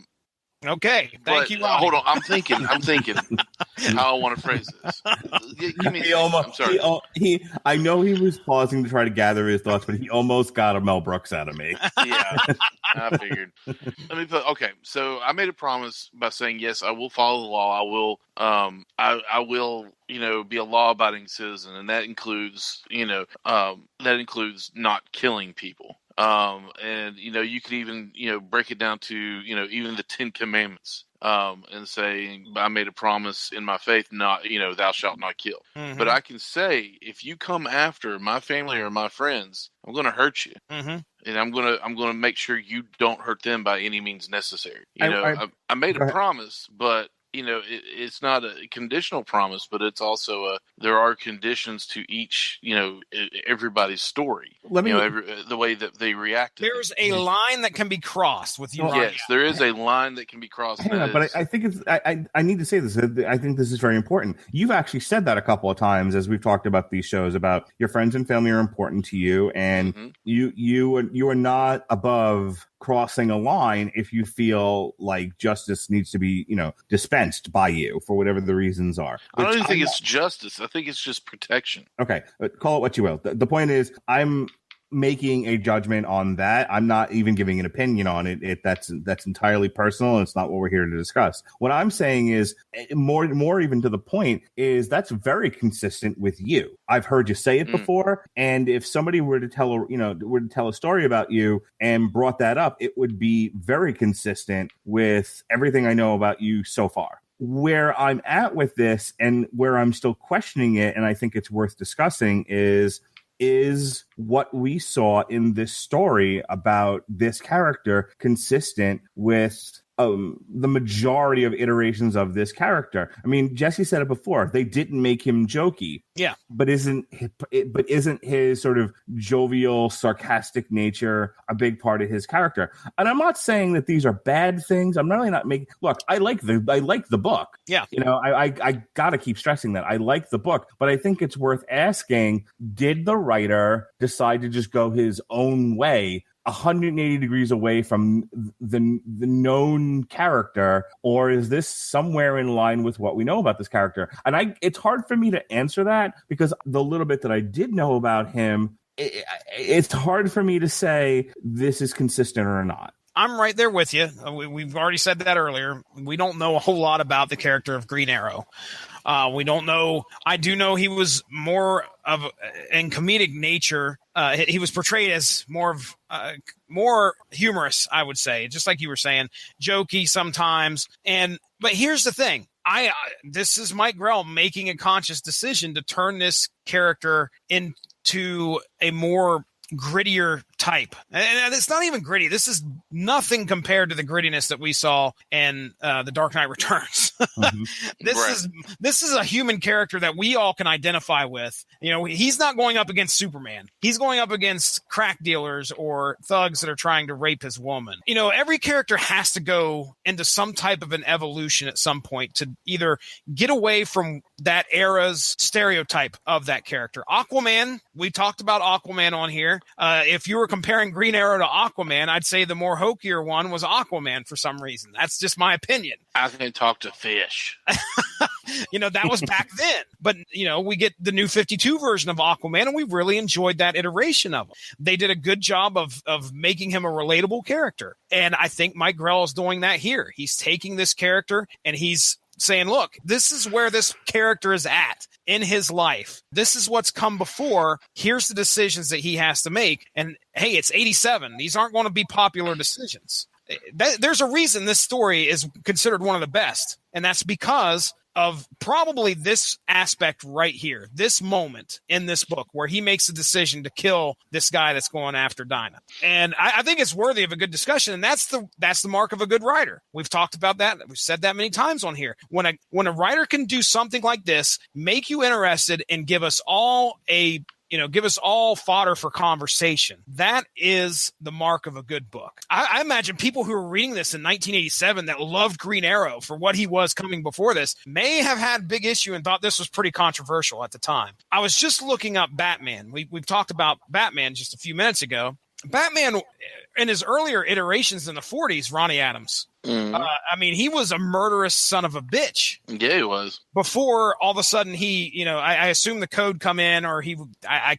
Okay. Thank you, Ronnie. Hold on. I'm thinking how I want to phrase this. Give me I'm sorry. I know he was pausing to try to gather his thoughts, but he almost got a Mel Brooks out of me. Yeah, I figured. Okay. So I made a promise by saying, yes, I will follow the law. I will, be a law-abiding citizen, and that includes, not killing people. And, you could even, break it down to, even the 10 Commandments. And say, I made a promise in my faith, not, thou shalt not kill. Mm-hmm. But I can say, if you come after my family or my friends, I'm going to hurt you. Mm-hmm. And I'm gonna make sure you don't hurt them by any means necessary. I made a promise, but it's not a conditional promise, but it's also there are conditions to each, everybody's story. The way that they react. There's a line that can be crossed with you. Yes, there is a line that can be crossed. Hang on, but I think it's. I need to say this. I think this is very important. You've actually said that a couple of times as we've talked about these shows about your friends and family are important to you, and you are not above crossing a line if you feel like justice needs to be, dispensed by you for whatever the reasons are. I don't even think it's justice. I think it's just protection. Okay, call it what you will. The point is, I'm making a judgment on that. I'm not even giving an opinion on it. That's entirely personal, and it's not what we're here to discuss. What I'm saying is more even to the point is that's very consistent with you. I've heard you say it before, and if somebody were to tell a story about you and brought that up, it would be very consistent with everything I know about you so far. Where I'm at with this and where I'm still questioning it, and I think it's worth discussing, is what we saw in this story about this character consistent with the majority of iterations of this character? I mean, Jesse said it before. They didn't make him jokey. Yeah. But isn't his sort of jovial, sarcastic nature a big part of his character? And I'm not saying that these are bad things. I'm really not making. Look, I like the book. Yeah. I got to keep stressing that I like the book, but I think it's worth asking: did the writer decide to just go his own way, 180 degrees away from the known character, or is this somewhere in line with what we know about this character? And it's hard for me to answer that because the little bit that I did know about him, it's hard for me to say this is consistent or not. I'm right there with you. We've already said that earlier. We don't know a whole lot about the character of Green Arrow. We don't know. I do know he was more of in comedic nature. He was portrayed as more humorous, I would say, just like you were saying, jokey sometimes. But here's the thing. This is Mike Grell making a conscious decision to turn this character into a more grittier type, and it's not even gritty. This is nothing compared to the grittiness that we saw in The Dark Knight Returns. This is a human character that we all can identify with. He's not going up against Superman. He's going up against crack dealers or thugs that are trying to rape his woman. Every character has to go into some type of an evolution at some point to either get away from that era's stereotype of that character. Aquaman, we talked about Aquaman on here. If you were comparing Green Arrow to Aquaman, I'd say the more hokier one was Aquaman for some reason. That's just my opinion. I can talk to fish. That was back then. But, we get the new 52 version of Aquaman, and we really enjoyed that iteration of him. They did a good job of making him a relatable character. And I think Mike Grell is doing that here. He's taking this character and he's saying, look, this is where this character is at in his life. This is what's come before. Here's the decisions that he has to make. And hey, it's 87. These aren't going to be popular decisions. There's a reason this story is considered one of the best. And that's because of probably this aspect right here, this moment in this book where he makes a decision to kill this guy that's going after Dinah. And I think it's worthy of a good discussion. And that's the mark of a good writer. We've talked about that. We've said that many times on here. When a writer can do something like this, make you interested and give us all fodder for conversation. That is the mark of a good book. I imagine people who were reading this in 1987 that loved Green Arrow for what he was coming before this may have had big issue and thought this was pretty controversial at the time. I was just looking up Batman. We've talked about Batman just a few minutes ago. Batman, in his earlier iterations in the 40s, Ronnie Adams. He was a murderous son of a bitch. Yeah, he was. Before all of a sudden I assume the code come in, or I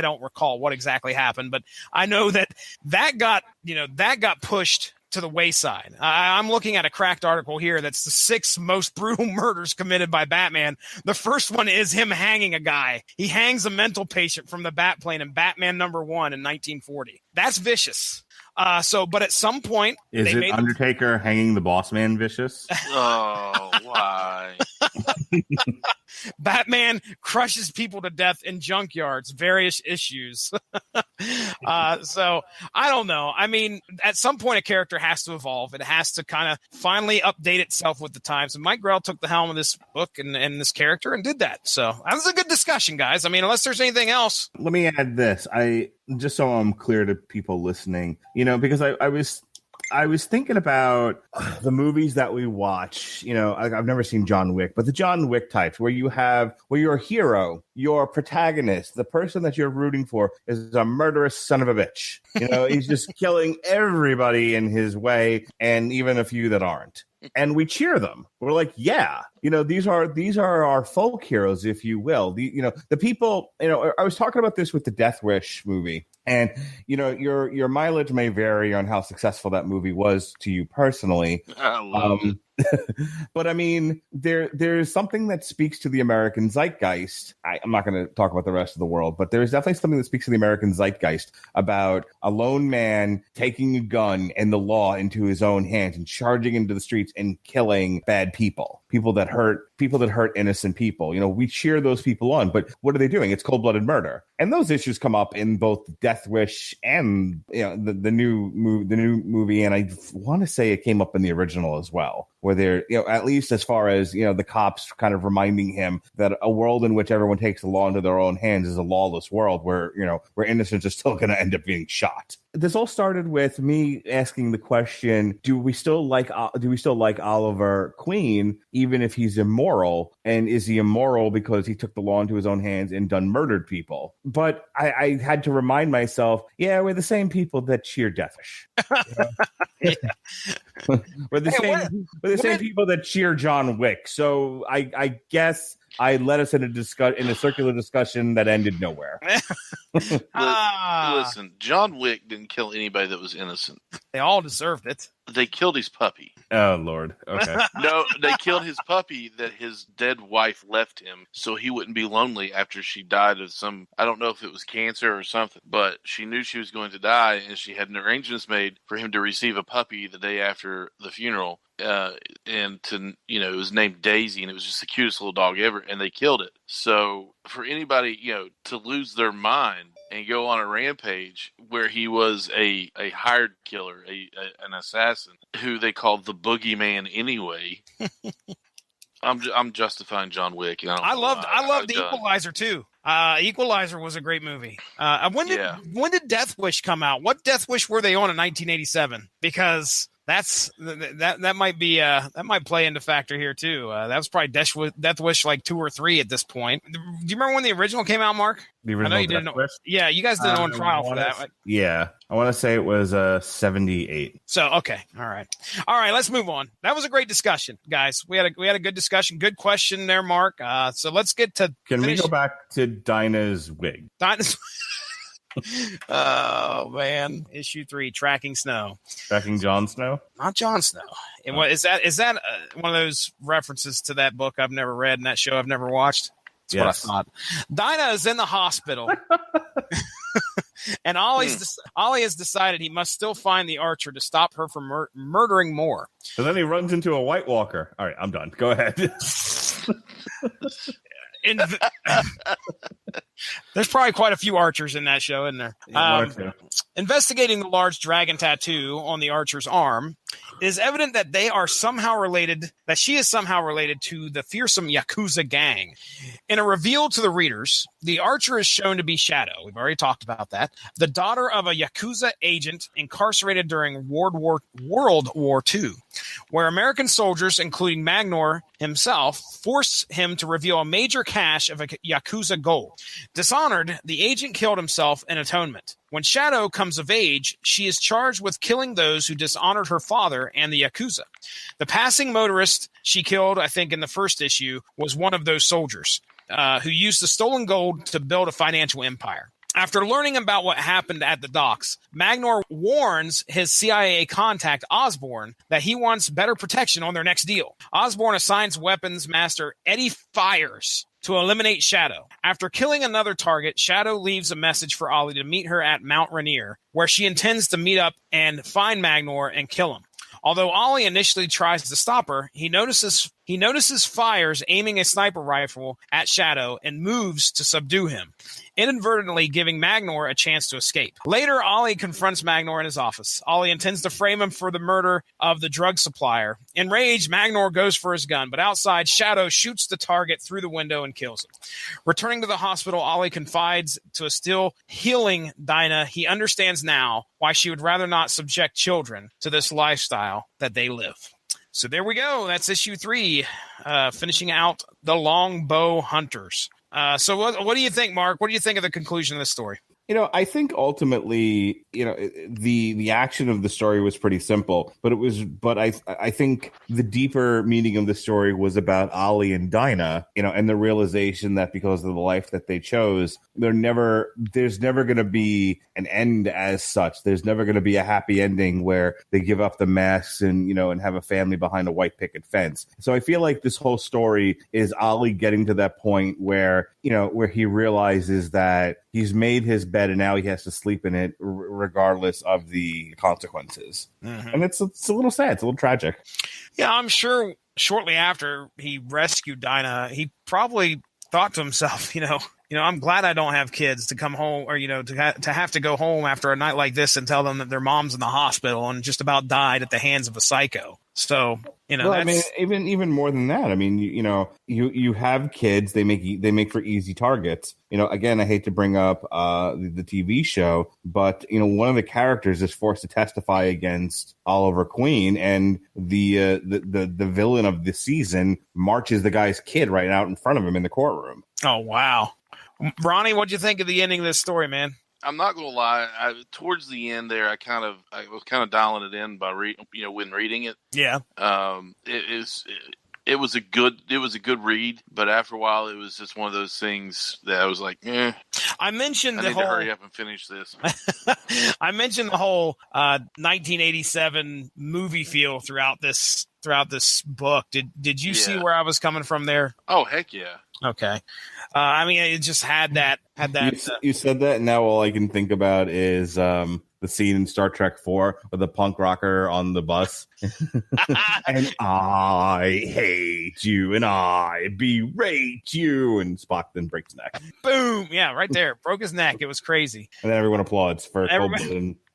don't recall what exactly happened, but I know that got pushed to the wayside. I'm looking at a cracked article here that's the 6 most brutal murders committed by Batman. The first one is him hanging a guy. He hangs a mental patient from the Batplane in Batman #1 in 1940. That's vicious. But at some point, is it Undertaker hanging the boss man vicious? Oh, why? Batman crushes people to death in junkyards, various issues. So I don't know. I mean, at some point, a character has to evolve. It has to kind of finally update itself with the times. And Mike Grell took the helm of this book and this character and did that. So that was a good discussion, guys. I mean, unless there's anything else. Let me add this. Just so I'm clear to people listening, because I was thinking about the movies that we watch. I've never seen John Wick, but the John Wick types where your hero, your protagonist, the person that you're rooting for is a murderous son of a bitch. He's just killing everybody in his way and even a few that aren't. And we cheer them. We're like, yeah, these are our folk heroes, if you will. The people, I was talking about this with the Death Wish movie. And, your mileage may vary on how successful that movie was to you personally. I love it. But I mean, there's something that speaks to the American zeitgeist. I'm not going to talk about the rest of the world, but there's definitely something that speaks to the American zeitgeist about a lone man taking a gun and the law into his own hands and charging into the streets and killing bad people that hurt innocent people. We cheer those people on, but what are they doing? It's cold-blooded murder. And those issues come up in both Death Wish and the new movie, and I want to say it came up in the original as well, where they're at least as far as the cops kind of reminding him that a world in which everyone takes the law into their own hands is a lawless world where innocents are still going to end up being shot. This all started with me asking the question: Do we still like Oliver Queen, even if he's immoral? And is he immoral because he took the law into his own hands and murdered people? But I had to remind myself, yeah, we're the same people that cheer Deathish. We're the same people that cheer John Wick. So I guess I led us in a circular discussion that ended nowhere. Listen, John Wick didn't kill anybody that was innocent. They all deserved it. They killed his puppy. Oh, Lord. Okay. No, they killed his puppy that his dead wife left him so he wouldn't be lonely after she died of I don't know if it was cancer or something, but she knew she was going to die, and she had an arrangements made for him to receive a puppy the day after the funeral. And it was named Daisy, and it was just the cutest little dog ever, and they killed it. So for anybody, to lose their mind and go on a rampage where he was a hired killer, an assassin who they called the boogeyman anyway. I'm justifying John Wick. And I loved Equalizer too. Equalizer was a great movie. When did Death Wish come out? What Death Wish were they on in 1987? Because that might play into factor here too. That was probably Death Wish like 2 or 3 at this point. Do you remember when the original came out, Mark? The original. I know you didn't know. Yeah, you guys didn't on trial for that. Yeah, I want to say it was 78. So okay, all right. Let's move on. That was a great discussion, guys. We had a good discussion. Good question there, Mark. So let's get to. Can we go back to Dinah's wig? Oh man, issue 3, tracking Jon Snow. Not Jon Snow. And is that one of those references to that book I've never read and that show I've never watched? That's what I thought. Dinah is in the hospital, and Ollie has decided he must still find the Archer to stop her from murdering more. And then he runs into a White Walker. All right, I'm done. Go ahead. There's probably quite a few Archers in that show, isn't there? Investigating the large dragon tattoo on the Archer's arm, it is evident that she is somehow related to the fearsome Yakuza gang. In a reveal to the readers, the Archer is shown to be Shadow. We've already talked about that. The daughter of a Yakuza agent incarcerated during World War II, where American soldiers, including Magnor himself, forced him to reveal a major cache of Yakuza gold. Dishonored, the agent killed himself in atonement. When Shadow comes of age, she is charged with killing those who dishonored her father and the Yakuza. The passing motorist she killed, I think in the first issue, was one of those soldiers who used the stolen gold to build a financial empire. After learning about what happened at the docks, Magnor warns his CIA contact Osborn that he wants better protection on their next deal. Osborn assigns weapons master Eddie Fires to eliminate Shadow. After killing another target, Shadow leaves a message for Ollie to meet her at Mount Rainier, where she intends to meet up and find Magnor and kill him. Although Ollie initially tries to stop her, he notices fires aiming a sniper rifle at Shadow and moves to subdue him, inadvertently giving Magnor a chance to escape. Later, Ollie confronts Magnor in his office. Ollie intends to frame him for the murder of the drug supplier. Enraged, Magnor goes for his gun, but outside, Shadow shoots the target through the window and kills him. Returning to the hospital, Ollie confides to a still healing Dinah he understands now why she would rather not subject children to this lifestyle that they live. So there we go. That's issue 3, finishing out the Longbow Hunters. So what do you think, Mark? What do you think of the conclusion of this story? I think ultimately, the action of the story was pretty simple, but I think the deeper meaning of the story was about Ollie and Dinah, and the realization that because of the life that they chose, there's never going to be an end as such. There's never going to be a happy ending where they give up the masks and have a family behind a white picket fence. So I feel like this whole story is Ollie getting to that point where he realizes that he's made his bed and now he has to sleep in it regardless of the consequences. Mm-hmm. And it's a little sad. It's a little tragic. Yeah, I'm sure shortly after he rescued Dinah, he probably thought to himself, I'm glad I don't have kids to come home or, to have to go home after a night like this and tell them that their mom's in the hospital and just about died at the hands of a psycho. So, well, I mean, even more than that. I mean, you have kids. They make for easy targets. Again, I hate to bring up the TV show, but one of the characters is forced to testify against Oliver Queen, and the villain of the season marches the guy's kid right out in front of him in the courtroom. Oh wow, Ronnie, what'd you think of the ending of this story, man? I'm not gonna lie. Towards the end there, I was kind of dialing it in by when reading it. Yeah. It was a good read, but after a while, it was just one of those things that I was like, I mentioned I need to hurry up and finish this. I mentioned the whole 1987 movie feel throughout this book. Did you see where I was coming from there? Oh heck yeah. Okay. I mean, it just had that. You said that, and now all I can think about is the scene in Star Trek IV with the punk rocker on the bus. And I hate you, and I berate you, and Spock then breaks his neck. Boom! Yeah, right there, broke his neck. It was crazy. And then everyone applauds for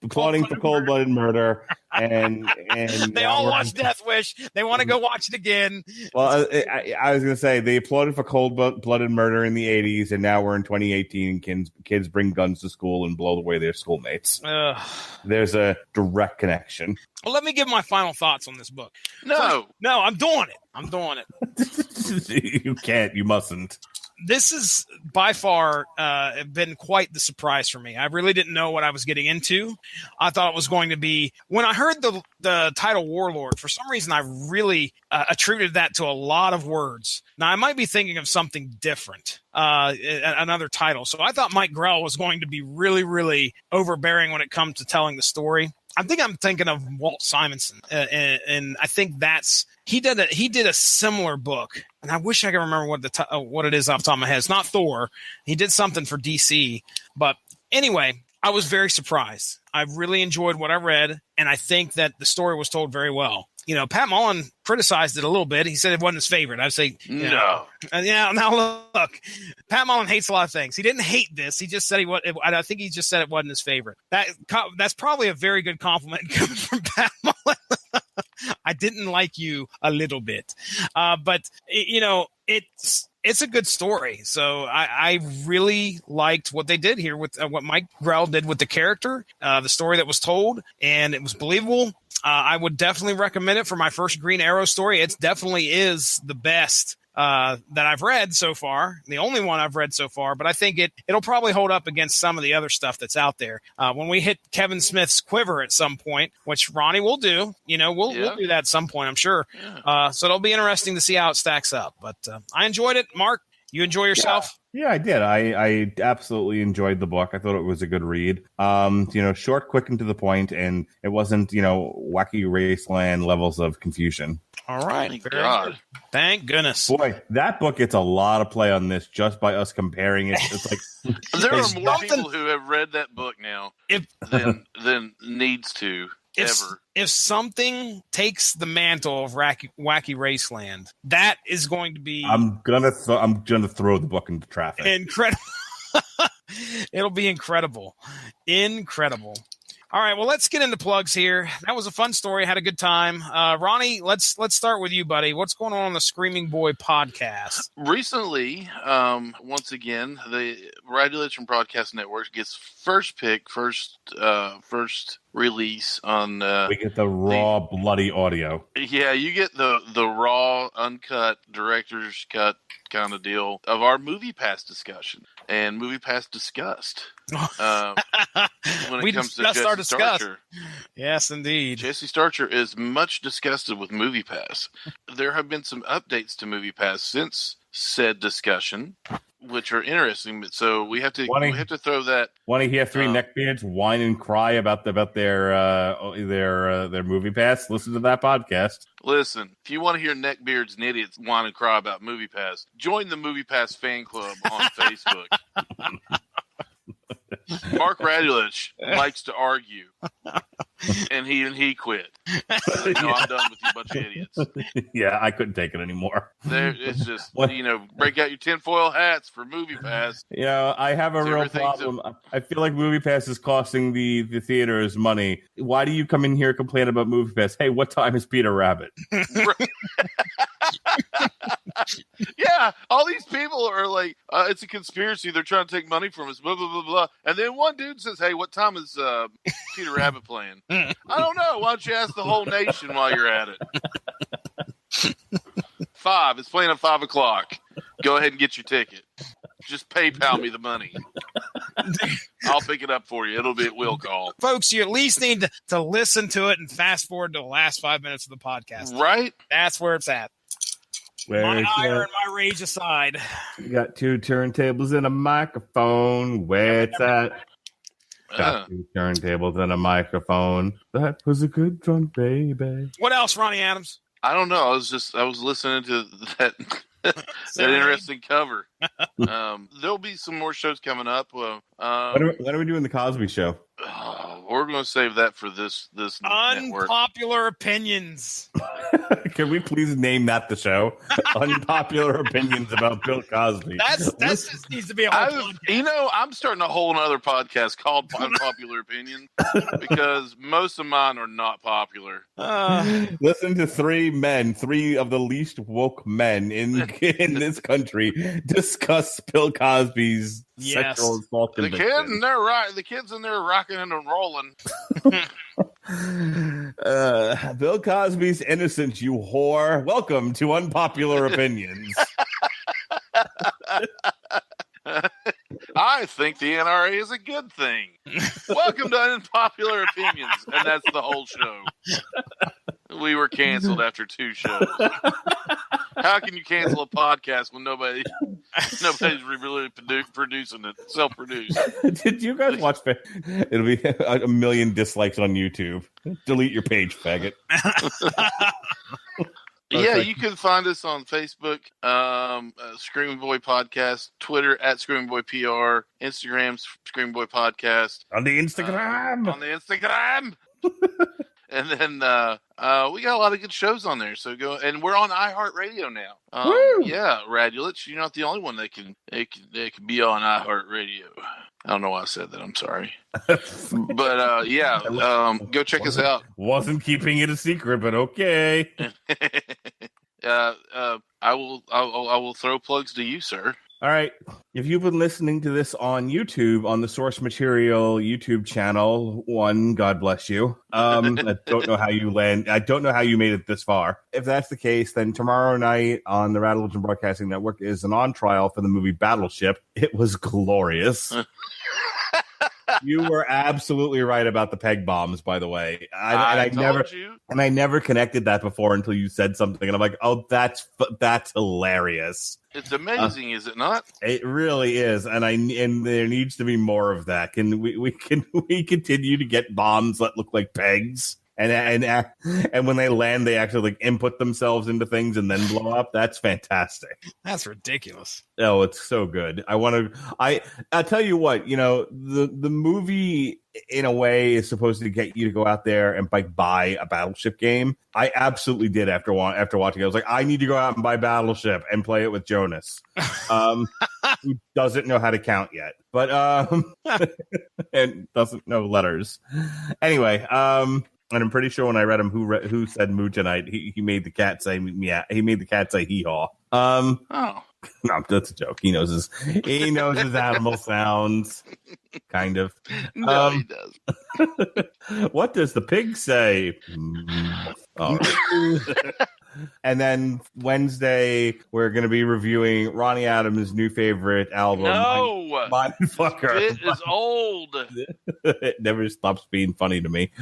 applauding for cold-blooded murder. And they all watched Death Wish. They want to go watch it again. Well, I was going to say they applauded for cold-blooded murder in the 80s, and now we're in 2018, and kids bring guns to school and blow away their schoolmates. There's a direct connection. Well, let me give my final thoughts on this book. No, I'm doing it. You can't. You mustn't. This is by far been quite the surprise for me. I really didn't know what I was getting into. I thought it was going to be, when I heard the title Warlord, for some reason I really attributed that to a lot of words. Now I might be thinking of something different, another title. So I thought Mike Grell was going to be really, really overbearing when it comes to telling the story. I think I'm thinking of Walt Simonson, and I think he did a similar book, and I wish I could remember what it is off the top of my head. It's not Thor. He did something for DC, but anyway, I was very surprised. I really enjoyed what I read, and I think that the story was told very well. Pat Mullen criticized it a little bit. He said it wasn't his favorite. I'd say no. Now look, Pat Mullen hates a lot of things. He didn't hate this. He just said I think he just said it wasn't his favorite. That's probably a very good compliment coming from Pat Mullen. I didn't like you a little bit, but it's a good story. So I really liked what they did here with what Mike Grell did with the character, the story that was told, and it was believable. I would definitely recommend it for my first Green Arrow story. It definitely is the best that I've read so far, the only one I've read so far, but I think it'll probably hold up against some of the other stuff that's out there. When we hit Kevin Smith's quiver at some point, which Ronnie will do, we'll do that at some point, I'm sure. Yeah. So it'll be interesting to see how it stacks up, but I enjoyed it. Mark, you enjoy yourself? Yeah, I did. I absolutely enjoyed the book. I thought it was a good read. Short, quick, and to the point, and it wasn't, wacky wasteland levels of confusion. All right. Thank Very God. good. Thank goodness. Boy, that book gets a lot of play on this just by us comparing it. It's like There are There's more nothing- people who have read that book now If than needs to ever. if something takes the mantle of Wacky Raceland, that is going to be I'm gonna throw the book into traffic. incredible. It'll be incredible. Incredible. All right, well, let's get into plugs here. That was a fun story. Had a good time. Ronnie, let's start with you, buddy. What's going on the Screaming Boy podcast? Recently, once again, the Radio Legend Broadcast Network gets first release on. We get the raw, bloody audio. Yeah, you get the raw, uncut, director's cut kind of deal of our Movie Pass discussion and Movie Pass discussed. When it We comes to discussed our Jesse discuss. Starcher. Yes, indeed. Jesse Starcher is much disgusted with Movie Pass. There have been some updates to Movie Pass since said discussion, which are interesting. So we have to throw that. Want to hear three neckbeards whine and cry about their movie pass? Listen to that podcast. Listen, if you want to hear neckbeards and idiots whine and cry about Movie Pass, join the Movie Pass fan club on Facebook. Mark Radulich likes to argue, and he quit. No, I'm done with you bunch of idiots. Yeah, I couldn't take it anymore. It's just, break out your tinfoil hats for Movie Pass. I have a real problem. I feel like Movie Pass is costing the theaters money. Why do you come in here and complain about Movie Pass? Hey, what time is Peter Rabbit? Yeah, all these people are like, it's a conspiracy. They're trying to take money from us, blah, blah, blah, blah. And then one dude says, hey, what time is Peter Rabbit playing? I don't know. Why don't you ask the whole nation while you're at it? 5. It's playing at 5 o'clock. Go ahead and get your ticket. Just PayPal me the money. I'll pick it up for you. It'll be at will call. Folks, you at least need to listen to it and fast forward to the last 5 minutes of the podcast. Right? That's where it's at. My ire and my rage aside. You got 2 turntables and a microphone. Where it's at? Got 2 turntables and a microphone. That was a good drum, baby. What else, Ronnie Adams? I don't know. I was listening to that that interesting cover. There'll be some more shows coming up. When are we doing the Cosby Show? We're going to save that for this network. Unpopular opinions. Can we please name that the show? Unpopular opinions about Bill Cosby. That just needs to be a whole podcast. I'm starting a whole other podcast called Unpopular Opinions because most of mine are not popular. Listen to 3 of the least woke men in this country discuss Bill Cosby's sexual assault conviction. The kids in there rocking and rolling. Bill Cosby's innocent, you whore. Welcome to Unpopular Opinions. I think the NRA is a good thing. Welcome to Unpopular Opinions, and that's the whole show. We were canceled after 2 shows. How can you cancel a podcast when nobody's really producing it, self-produced? Did you guys watch? It'll be a million dislikes on YouTube. Delete your page, faggot. Yeah, you can find us on Facebook, Screaming Boy Podcast, Twitter at Screaming Boy PR, Instagram Screaming Boy Podcast. On the Instagram. And then we got a lot of good shows on there. So go, and we're on iHeartRadio now. Yeah, Radulich, you're not the only one that can be on iHeartRadio. I don't know why I said that. I'm sorry. But go check us out. Wasn't keeping it a secret, but okay. I will throw plugs to you, sir. All right. If you've been listening to this on YouTube, on the Source Material YouTube channel, God bless you. I don't know how you land. I don't know how you made it this far. If that's the case, then tomorrow night on the Radio Legend Broadcasting Network is an on trial for the movie Battleship. It was glorious. You were absolutely right about the peg bombs, by the way. I never connected that before until you said something, and I'm like, oh, that's hilarious. It's amazing, is it not? It really is, and there needs to be more of that. Can we continue to get bombs that look like pegs and when they land, they actually like input themselves into things and then blow up. That's fantastic. That's ridiculous. Oh, it's so good. I'll tell you what, the movie in a way is supposed to get you to go out there and like buy a Battleship game. I absolutely did after watching it. I was like, I need to go out and buy Battleship and play it with Jonas, who doesn't know how to count yet, but and doesn't know letters. Anyway, and I'm pretty sure when I read him who said moo tonight, he made the cat say yeah. He made the cat say hee haw. Oh. No, that's a joke. He knows his animal sounds, kind of. No, he does. What does the pig say? All right. And then Wednesday, we're going to be reviewing Ronnie Adams' new favorite album. No, Mindfucker. It is old. It never stops being funny to me.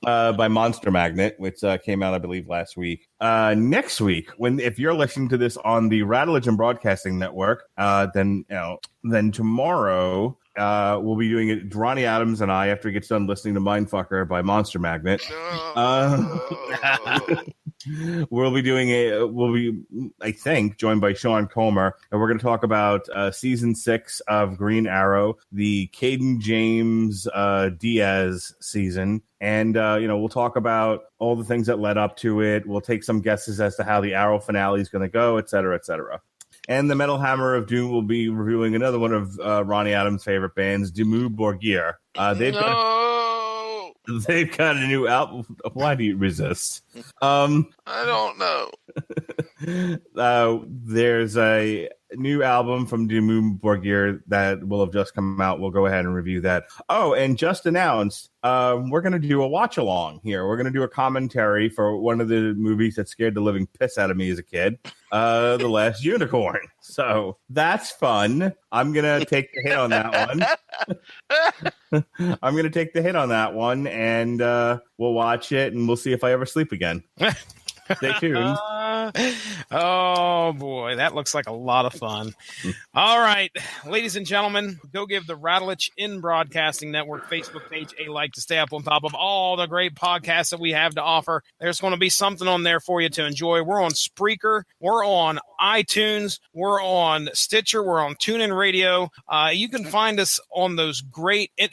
By Monster Magnet, which came out, I believe, last week. Next week, if you're listening to this on the Rattledge Broadcasting Network, then tomorrow. We'll be doing it, Ronnie Adams and I, after he gets done listening to Mindfucker by Monster Magnet. We'll be, I think, joined by Sean Comer, and we're going to talk about season 6 of Green Arrow, the Caden James Diaz season. And, we'll talk about all the things that led up to it. We'll take some guesses as to how the Arrow finale is going to go, et cetera, et cetera. And the Metal Hammer of Doom will be reviewing another one of Ronnie Adams' favorite bands, Dimmu Borgir. They've got a new album. Why do you resist? I don't know. There's a new album from Dimmu Borgir that will have just come out. We'll go ahead and review that. Oh, and just announced, we're going to do a watch-along here. We're going to do a commentary for one of the movies that scared the living piss out of me as a kid, The Last Unicorn. So that's fun. I'm going to take the hit on that one. And we'll watch it, and we'll see if I ever sleep again. Stay tuned. Oh, boy. That looks like a lot of fun. All right. Ladies and gentlemen, go give the Rattledge in Broadcasting Network Facebook page a like to stay up on top of all the great podcasts that we have to offer. There's going to be something on there for you to enjoy. We're on Spreaker. We're on iTunes. We're on Stitcher. We're on TuneIn Radio. You can find us on those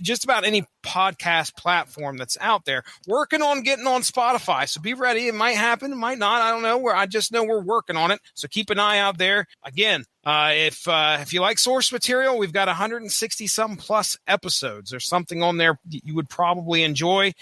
just about any podcast platform that's out there. Working on getting on Spotify, so be ready. It might happen, it might not. I don't know. I just know we're working on it, so keep an eye out there. Again, if you like source material, we've got 160 some plus episodes. There's something on there you would probably enjoy.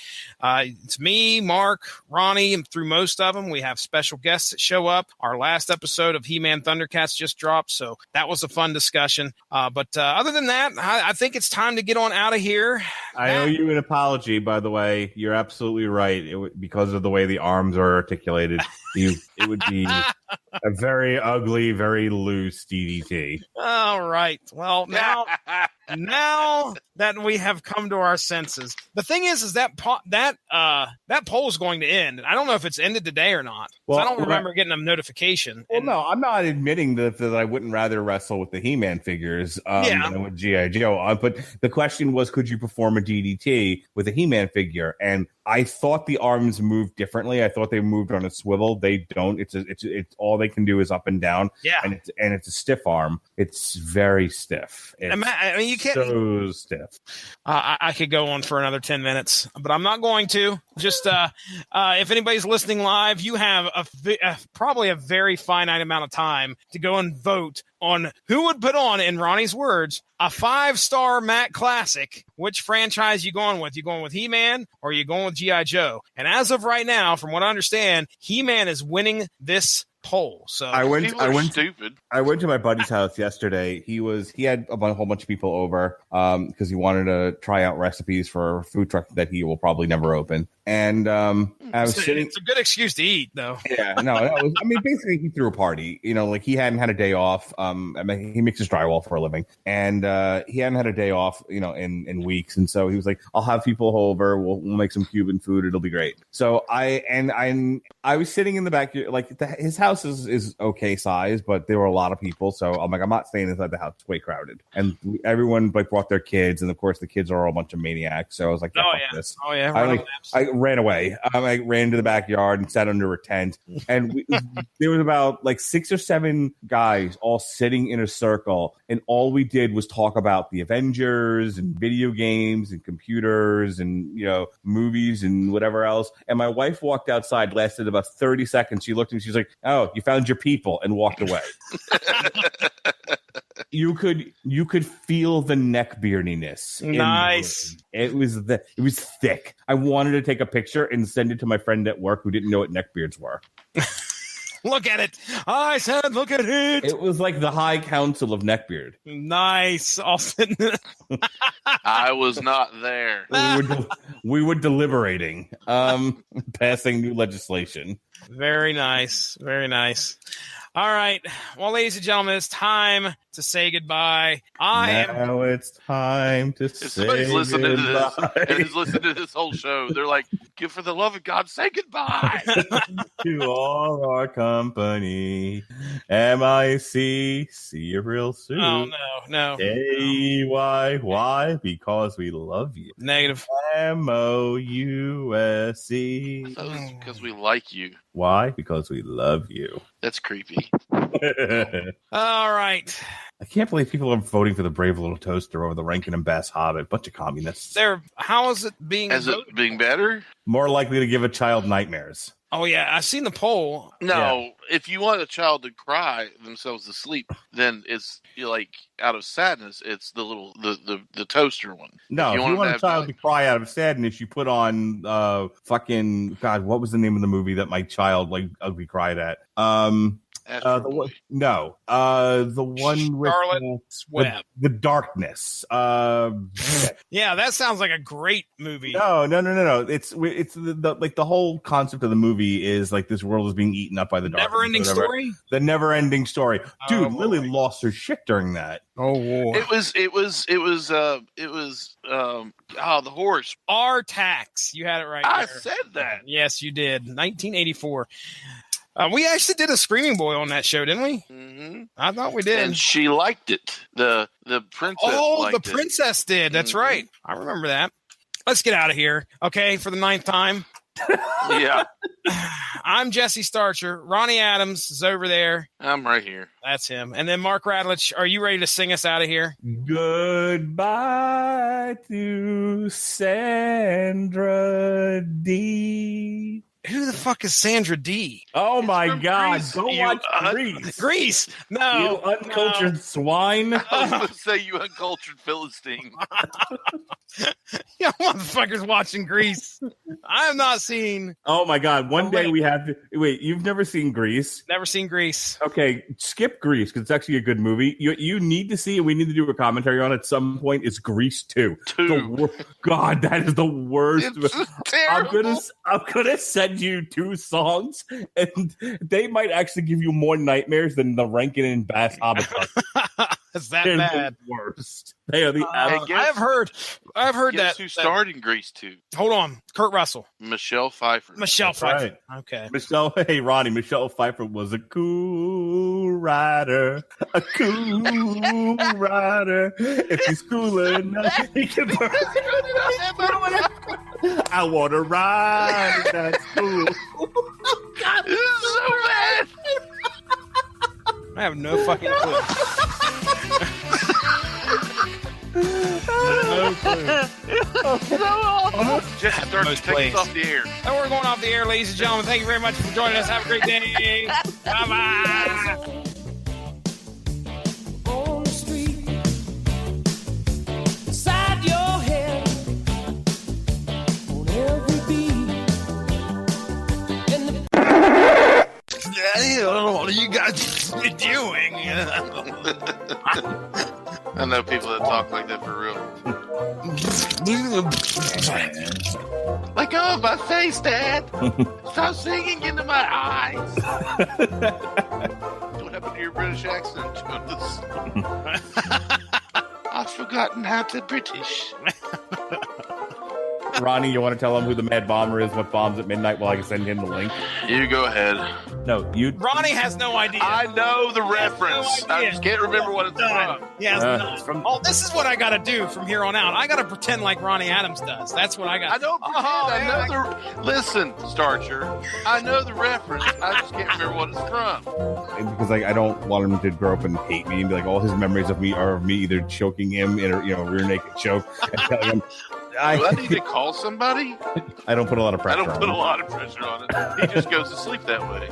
It's me, Mark, Ronnie, and through most of them, we have special guests that show up. Our last episode of He-Man Thundercats just dropped, so that was a fun discussion. But other than that, I think it's time to get on out of here. I owe you an apology, by the way. You're absolutely right. Because of the way the arms are articulated, it would be a very ugly, very loose DDT. All right. Well, now that we have come to our senses, the thing is that poll is going to end. I don't know if it's ended today or not. Well, I don't remember getting a notification. Well, no, I'm not admitting that I wouldn't rather wrestle with the He-Man figures than with G.I. Joe. But the question was, could you perform a DDT with a He-Man figure? And I thought the arms moved differently. I thought they moved on a swivel. They don't. It's all they can do is up and down. Yeah, and it's a stiff arm. It's very stiff. I mean, you can't. So stiff. I could go on for another 10 minutes, but I'm not going to. Just if anybody's listening live, you have probably a very finite amount of time to go and vote on who would put on, in Ronnie's words, a 5-star Matt Classic. Which franchise you going with? You going with He-Man or are you going with G.I. Joe? And as of right now, from what I understand, He-Man is winning this poll. So I went stupid. I went to my buddy's house yesterday. He had a whole bunch of people over because he wanted to try out recipes for a food truck that he will probably never open. And I was sitting. It's a good excuse to eat, though. Yeah, no, that was. I mean, basically, he threw a party. You know, like he hadn't had a day off. I mean, he mixes drywall for a living, and he hadn't had a day off. You know, in weeks, and so he was like, "I'll have people over. We'll make some Cuban food. It'll be great." So I was sitting in the back. Like his house is okay size, but there were a lot of people. So I'm like, I'm not staying inside the house. It's way crowded, and everyone like brought their kids, and of course the kids are all a bunch of maniacs. So I was like, fuck this. Oh yeah, I ran away. I ran to the backyard and sat under a tent, and there was about like 6 or 7 guys all sitting in a circle, and all we did was talk about the Avengers and video games and computers and, you know, movies and whatever else. And my wife walked outside, lasted about 30 seconds. She looked at me, she's like, "Oh, you found your people," and walked away. You could feel the neck beardiness. Nice. It was thick. I wanted to take a picture and send it to my friend at work who didn't know what neckbeards were. Look at it. I said, look at it. It was like the High Council of Neckbeard. Nice. I was not there. We were deliberating, passing new legislation. Very nice. Very nice. All right. Well, ladies and gentlemen, it's time to say goodbye. Now it's time to say somebody's listening goodbye. to this and is listening to this whole show. They're like, "For the love of God, say goodbye." To all our company, MIC, see you real soon. Oh, no. AYY, because we love you. Negative. MOUSE. That was because we like you. Why? Because we love you. That's creepy. All right. I can't believe people are voting for the Brave Little Toaster over the Rankin and Bass Hobbit. Bunch of communists. How is it being? Is it being better? More likely to give a child nightmares. Oh yeah, I've seen the poll. No, if you want a child to cry themselves to sleep, then it's like out of sadness. It's the little the toaster one. No, if you want a child to cry out of sadness, you put on fucking God. What was the name of the movie that my child like ugly cried at? The one with Charlotte's Web. The Darkness. Yeah, that sounds like a great movie. No. It's the whole concept of the movie is like this world is being eaten up by the darkness. Never-ending story. The never-ending story, dude. Lily lost her shit during that. Oh, war. It was the horse. R-Tax. You had it right. I there. said that. Yes, you did. 1984. We actually did a Screaming Boy on that show, didn't we? Mm-hmm. I thought we did. And she liked it. The princess liked the princess did. That's right. I remember that. Let's get out of here. Okay, for the 9th time. Yeah. I'm Jesse Starcher. Ronnie Adams is over there. I'm right here. That's him. And then Mark Radlich, are you ready to sing us out of here? Goodbye to Sandra D. Who the fuck is Sandra D? Oh my God! Grease. Go watch Grease. Grease. No, you uncultured swine. I was going to say, you uncultured Philistine. Yeah, motherfuckers watching Grease. I have not seen. Oh my God! One day we have to wait. You've never seen Grease? Never seen Grease. Okay, skip Grease because it's actually a good movie. You need to see it. We need to do a commentary on it at some point. It's Grease 2. God, that is the worst. It's terrible. I'm gonna send you 2 songs, and they might actually give you more nightmares than the Rankin and Bass Hobbit. Is that They're bad? The worst. They are the. I've heard guess who starred in Grease 2? Hold on, Kurt Russell, Michelle Pfeiffer. Right. Okay. Hey Ronnie, Michelle Pfeiffer was a cool rider. A cool rider. If he's cool enough, he can burn. I want to ride. That's cool. God, this is so bad. I have no fucking clue. No clue. Just start to take us off the air. And we're going off the air, ladies and gentlemen. Thank you very much for joining us. Have a great day. Bye-bye. On the street, inside your head, on every beat. What are you guys doing? I know people that talk like that for real. Let go of my face, Dad. Stop singing into my eyes. What happened to your British accent, Jonas? I've forgotten how to British. Ronnie, you want to tell him who the Mad Bomber is? What bombs at midnight? While I can send him the link. You go ahead. No, you. Ronnie has no idea. I know the reference. I just can't remember what it's from. He has none. This is what I got to do from here on out. I got to pretend like Ronnie Adams does. That's what I got. I don't pretend. Listen, Starcher. I know the reference. I just can't remember what it's from. Because I don't want him to grow up and hate me and be like all his memories of me are of me either choking him in a rear naked choke and telling him. Do I need to call somebody? I don't put a lot of pressure on him. I don't put a lot of pressure on it. He just goes to sleep that way.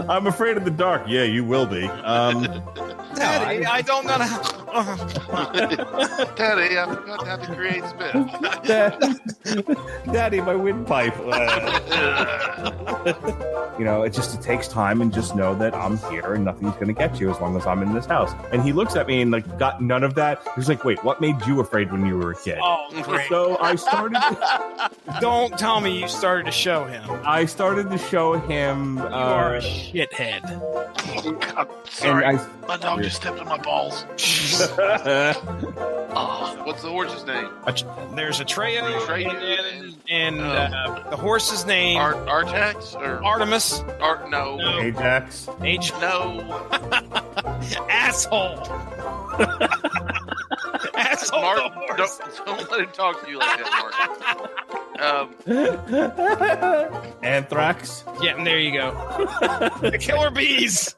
I'm afraid of the dark. Yeah, you will be. Daddy, I don't know how. Daddy, I forgot how to create spit. Daddy, my windpipe. It takes time, and just know that I'm here and nothing's going to get you as long as I'm in this house. And he looks at me and got none of that. He's like, wait, what made you afraid when you were a kid? Oh, great. So I started. Don't tell me you started to show him. I started to show him. You are a shithead. Oh, God, sorry. My dog just stepped on my balls. What's the horse's name? There's Atreyu, and the horse's name Artax or Artemis. No. Ajax. No. Asshole. Asshole. Mark, don't let him talk to you like that, Mark. Anthrax. Yeah, and there you go. The killer bees.